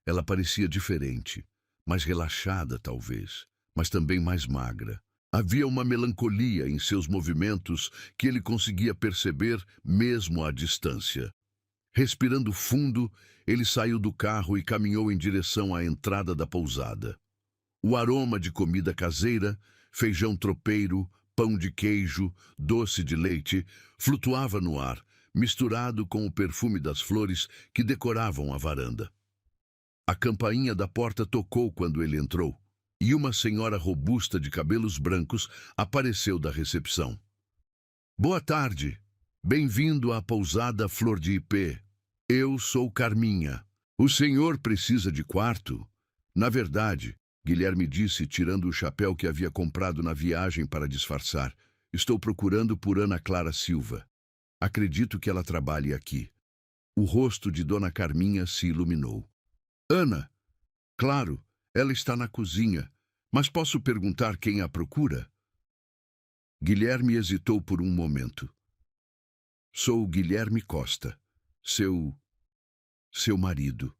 Ela parecia diferente, mais relaxada talvez, mas também mais magra. Havia uma melancolia em seus movimentos que ele conseguia perceber mesmo à distância. Respirando fundo, ele saiu do carro e caminhou em direção à entrada da pousada. O aroma de comida caseira, feijão tropeiro, pão de queijo, doce de leite, flutuava no ar, misturado com o perfume das flores que decoravam a varanda. A campainha da porta tocou quando ele entrou, e uma senhora robusta de cabelos brancos apareceu da recepção. Boa tarde. Bem-vindo à pousada Flor de Ipê. Eu sou Carminha. O senhor precisa de quarto? Na verdade, Guilherme disse, tirando o chapéu que havia comprado na viagem para disfarçar, estou procurando por Ana Clara Silva. Acredito que ela trabalhe aqui. O rosto de Dona Carminha se iluminou. Ana? Claro, ela está na cozinha, mas posso perguntar quem a procura? Guilherme hesitou por um momento. Sou Guilherme Costa, seu marido.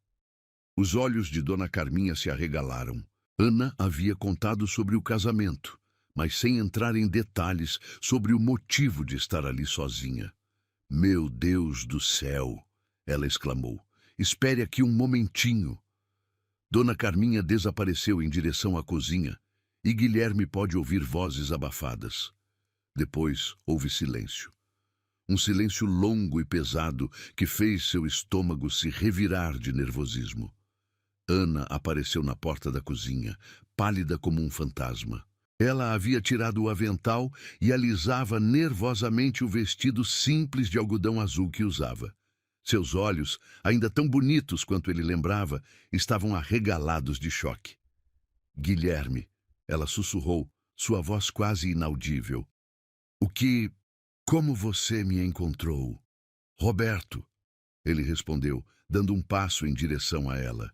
Os olhos de Dona Carminha se arregalaram. Ana havia contado sobre o casamento, mas sem entrar em detalhes sobre o motivo de estar ali sozinha. Meu Deus do céu! Ela exclamou. Espere aqui um momentinho. Dona Carminha desapareceu em direção à cozinha e Guilherme pôde ouvir vozes abafadas. Depois houve silêncio. Um silêncio longo e pesado que fez seu estômago se revirar de nervosismo. Ana apareceu na porta da cozinha, pálida como um fantasma. Ela havia tirado o avental e alisava nervosamente o vestido simples de algodão azul que usava. Seus olhos, ainda tão bonitos quanto ele lembrava, estavam arregalados de choque. Guilherme, ela sussurrou, sua voz quase inaudível. Como você me encontrou? Roberto, ele respondeu, dando um passo em direção a ela.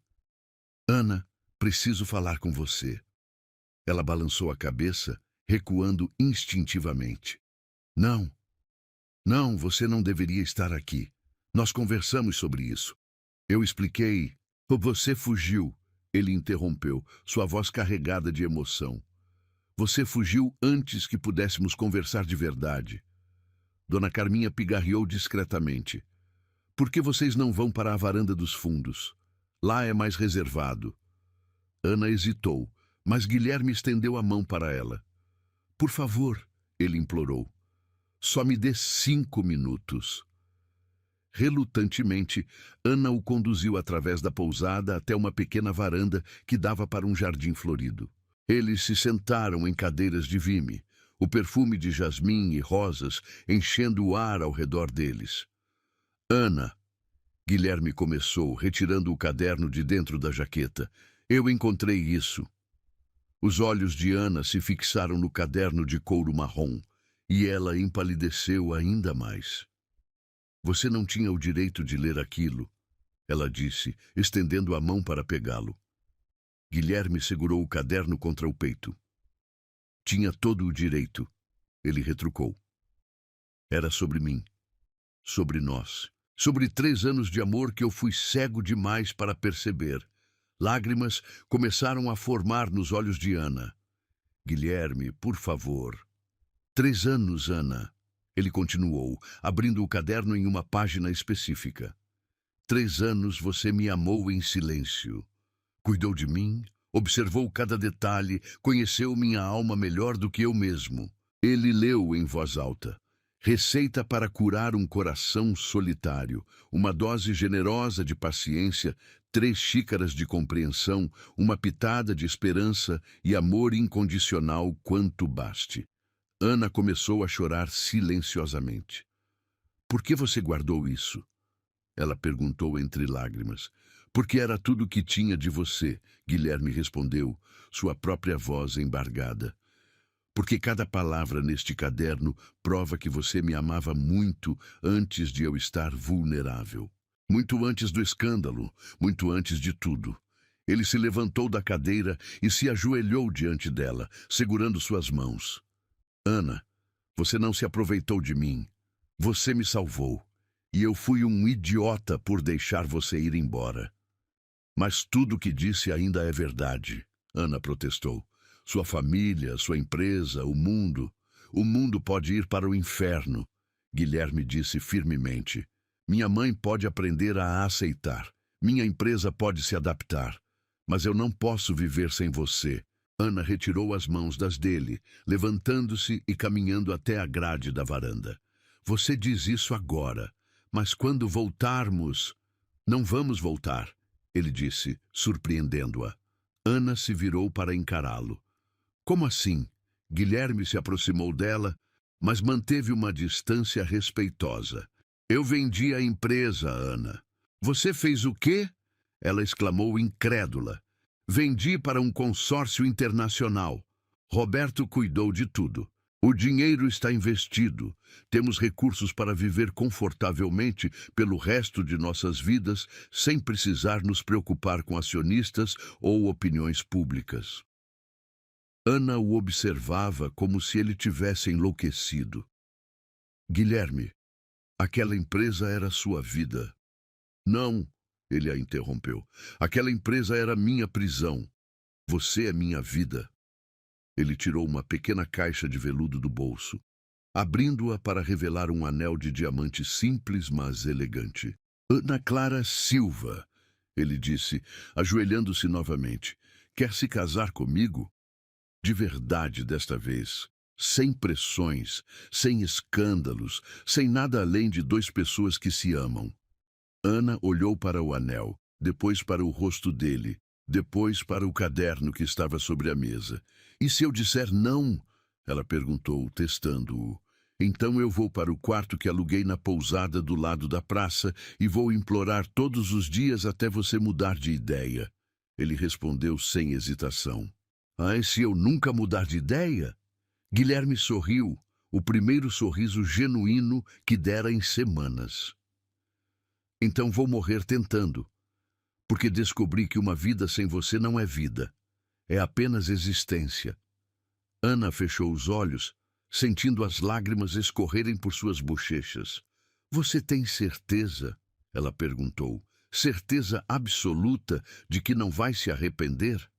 Ana, preciso falar com você. Ela balançou a cabeça, recuando instintivamente. Não, você não deveria estar aqui. Nós conversamos sobre isso. Eu expliquei. Você fugiu, ele interrompeu, sua voz carregada de emoção. Você fugiu antes que pudéssemos conversar de verdade. Dona Carminha pigarreou discretamente. Por que vocês não vão para a varanda dos fundos? Lá é mais reservado. Ana hesitou, mas Guilherme estendeu a mão para ela. Por favor, ele implorou. Só me dê 5 minutos. Relutantemente, Ana o conduziu através da pousada até uma pequena varanda que dava para um jardim florido. Eles se sentaram em cadeiras de vime, o perfume de jasmim e rosas enchendo o ar ao redor deles. Ana, Guilherme começou, retirando o caderno de dentro da jaqueta. Eu encontrei isso. Os olhos de Ana se fixaram no caderno de couro marrom, e ela empalideceu ainda mais. Você não tinha o direito de ler aquilo, ela disse, estendendo a mão para pegá-lo. Guilherme segurou o caderno contra o peito. Tinha todo o direito, ele retrucou. Era sobre mim, sobre nós. Sobre 3 anos de amor que eu fui cego demais para perceber. Lágrimas começaram a formar nos olhos de Ana. Guilherme, por favor. 3 anos, Ana. Ele continuou, abrindo o caderno em uma página específica. 3 anos você me amou em silêncio. Cuidou de mim, observou cada detalhe, conheceu minha alma melhor do que eu mesmo. Ele leu em voz alta. Receita para curar um coração solitário, uma dose generosa de paciência, 3 xícaras de compreensão, uma pitada de esperança e amor incondicional quanto baste. Ana começou a chorar silenciosamente. Por que você guardou isso? Ela perguntou entre lágrimas. Porque era tudo o que tinha de você, Guilherme respondeu, sua própria voz embargada. Porque cada palavra neste caderno prova que você me amava muito antes de eu estar vulnerável. Muito antes do escândalo, muito antes de tudo. Ele se levantou da cadeira e se ajoelhou diante dela, segurando suas mãos. Ana, você não se aproveitou de mim. Você me salvou. E eu fui um idiota por deixar você ir embora. Mas tudo o que disse ainda é verdade, Ana protestou. Sua família, sua empresa, o mundo pode ir para o inferno, Guilherme disse firmemente. Minha mãe pode aprender a aceitar. Minha empresa pode se adaptar. Mas eu não posso viver sem você. Ana retirou as mãos das dele, levantando-se e caminhando até a grade da varanda. Você diz isso agora, mas quando voltarmos... Não vamos voltar, ele disse, surpreendendo-a. Ana se virou para encará-lo. Como assim? Guilherme se aproximou dela, mas manteve uma distância respeitosa. Eu vendi a empresa, Ana. Você fez o quê? Ela exclamou incrédula. Vendi para um consórcio internacional. Roberto cuidou de tudo. O dinheiro está investido. Temos recursos para viver confortavelmente pelo resto de nossas vidas, sem precisar nos preocupar com acionistas ou opiniões públicas. Ana o observava como se ele tivesse enlouquecido. Guilherme, aquela empresa era sua vida. Não, ele a interrompeu. Aquela empresa era minha prisão. Você é minha vida. Ele tirou uma pequena caixa de veludo do bolso, abrindo-a para revelar um anel de diamante simples, mas elegante. Ana Clara Silva, ele disse, ajoelhando-se novamente. Quer se casar comigo? De verdade desta vez, sem pressões, sem escândalos, sem nada além de 2 pessoas que se amam. Ana olhou para o anel, depois para o rosto dele, depois para o caderno que estava sobre a mesa. E se eu disser não? Ela perguntou, testando-o. Então eu vou para o quarto que aluguei na pousada do lado da praça e vou implorar todos os dias até você mudar de ideia. Ele respondeu sem hesitação. Ah, e se eu nunca mudar de ideia? Guilherme sorriu, o primeiro sorriso genuíno que dera em semanas. Então vou morrer tentando, porque descobri que uma vida sem você não é vida, é apenas existência. Ana fechou os olhos, sentindo as lágrimas escorrerem por suas bochechas. Você tem certeza? Ela perguntou. Certeza absoluta de que não vai se arrepender?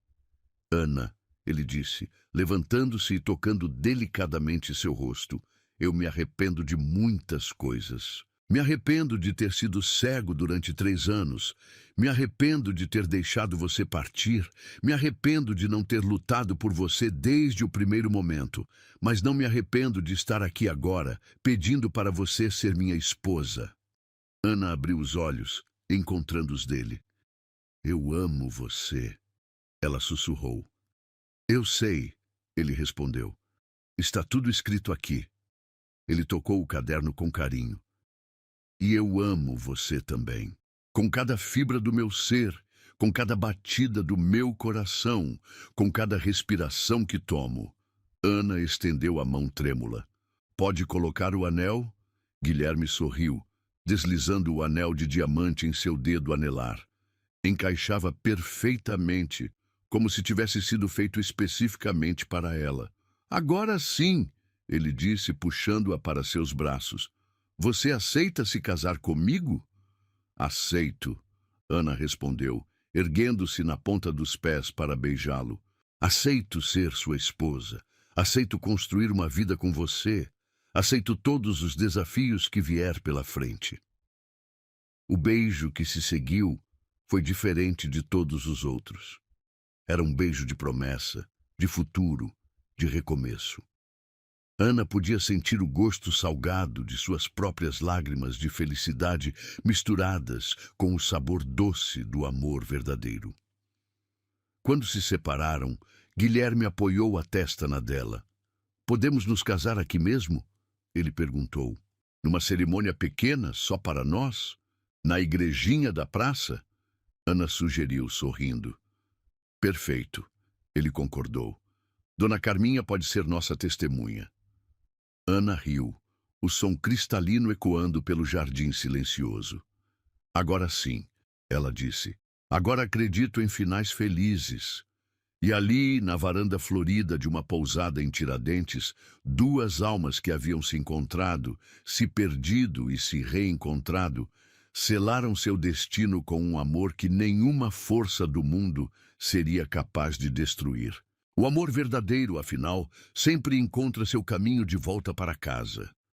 Ana, ele disse, levantando-se e tocando delicadamente seu rosto, eu me arrependo de muitas coisas. Me arrependo de ter sido cego durante 3 anos. Me arrependo de ter deixado você partir. Me arrependo de não ter lutado por você desde o primeiro momento. Mas não me arrependo de estar aqui agora, pedindo para você ser minha esposa. Ana abriu os olhos, encontrando os dele. Eu amo você, ela sussurrou. Eu sei, ele respondeu. Está tudo escrito aqui. Ele tocou o caderno com carinho. E eu amo você também. Com cada fibra do meu ser, com cada batida do meu coração, com cada respiração que tomo. Ana estendeu a mão trêmula. Pode colocar o anel? Guilherme sorriu, deslizando o anel de diamante em seu dedo anelar. Encaixava perfeitamente, como se tivesse sido feito especificamente para ela. Agora sim, ele disse, puxando-a para seus braços. Você aceita se casar comigo? Aceito, Ana respondeu, erguendo-se na ponta dos pés para beijá-lo. Aceito ser sua esposa. Aceito construir uma vida com você. Aceito todos os desafios que vier pela frente. O beijo que se seguiu foi diferente de todos os outros. Era um beijo de promessa, de futuro, de recomeço. Ana podia sentir o gosto salgado de suas próprias lágrimas de felicidade misturadas com o sabor doce do amor verdadeiro. Quando se separaram, Guilherme apoiou a testa na dela. "Podemos nos casar aqui mesmo?" ele perguntou. "Numa cerimônia pequena, só para nós? Na igrejinha da praça?" Ana sugeriu, sorrindo. "Perfeito", ele concordou. "Dona Carminha pode ser nossa testemunha." Ana riu, o som cristalino ecoando pelo jardim silencioso. "Agora sim", ela disse. "Agora acredito em finais felizes." E ali, na varanda florida de uma pousada em Tiradentes, duas almas que haviam se encontrado, se perdido e se reencontrado, selaram seu destino com um amor que nenhuma força do mundo seria capaz de destruir. O amor verdadeiro, afinal, sempre encontra seu caminho de volta para casa.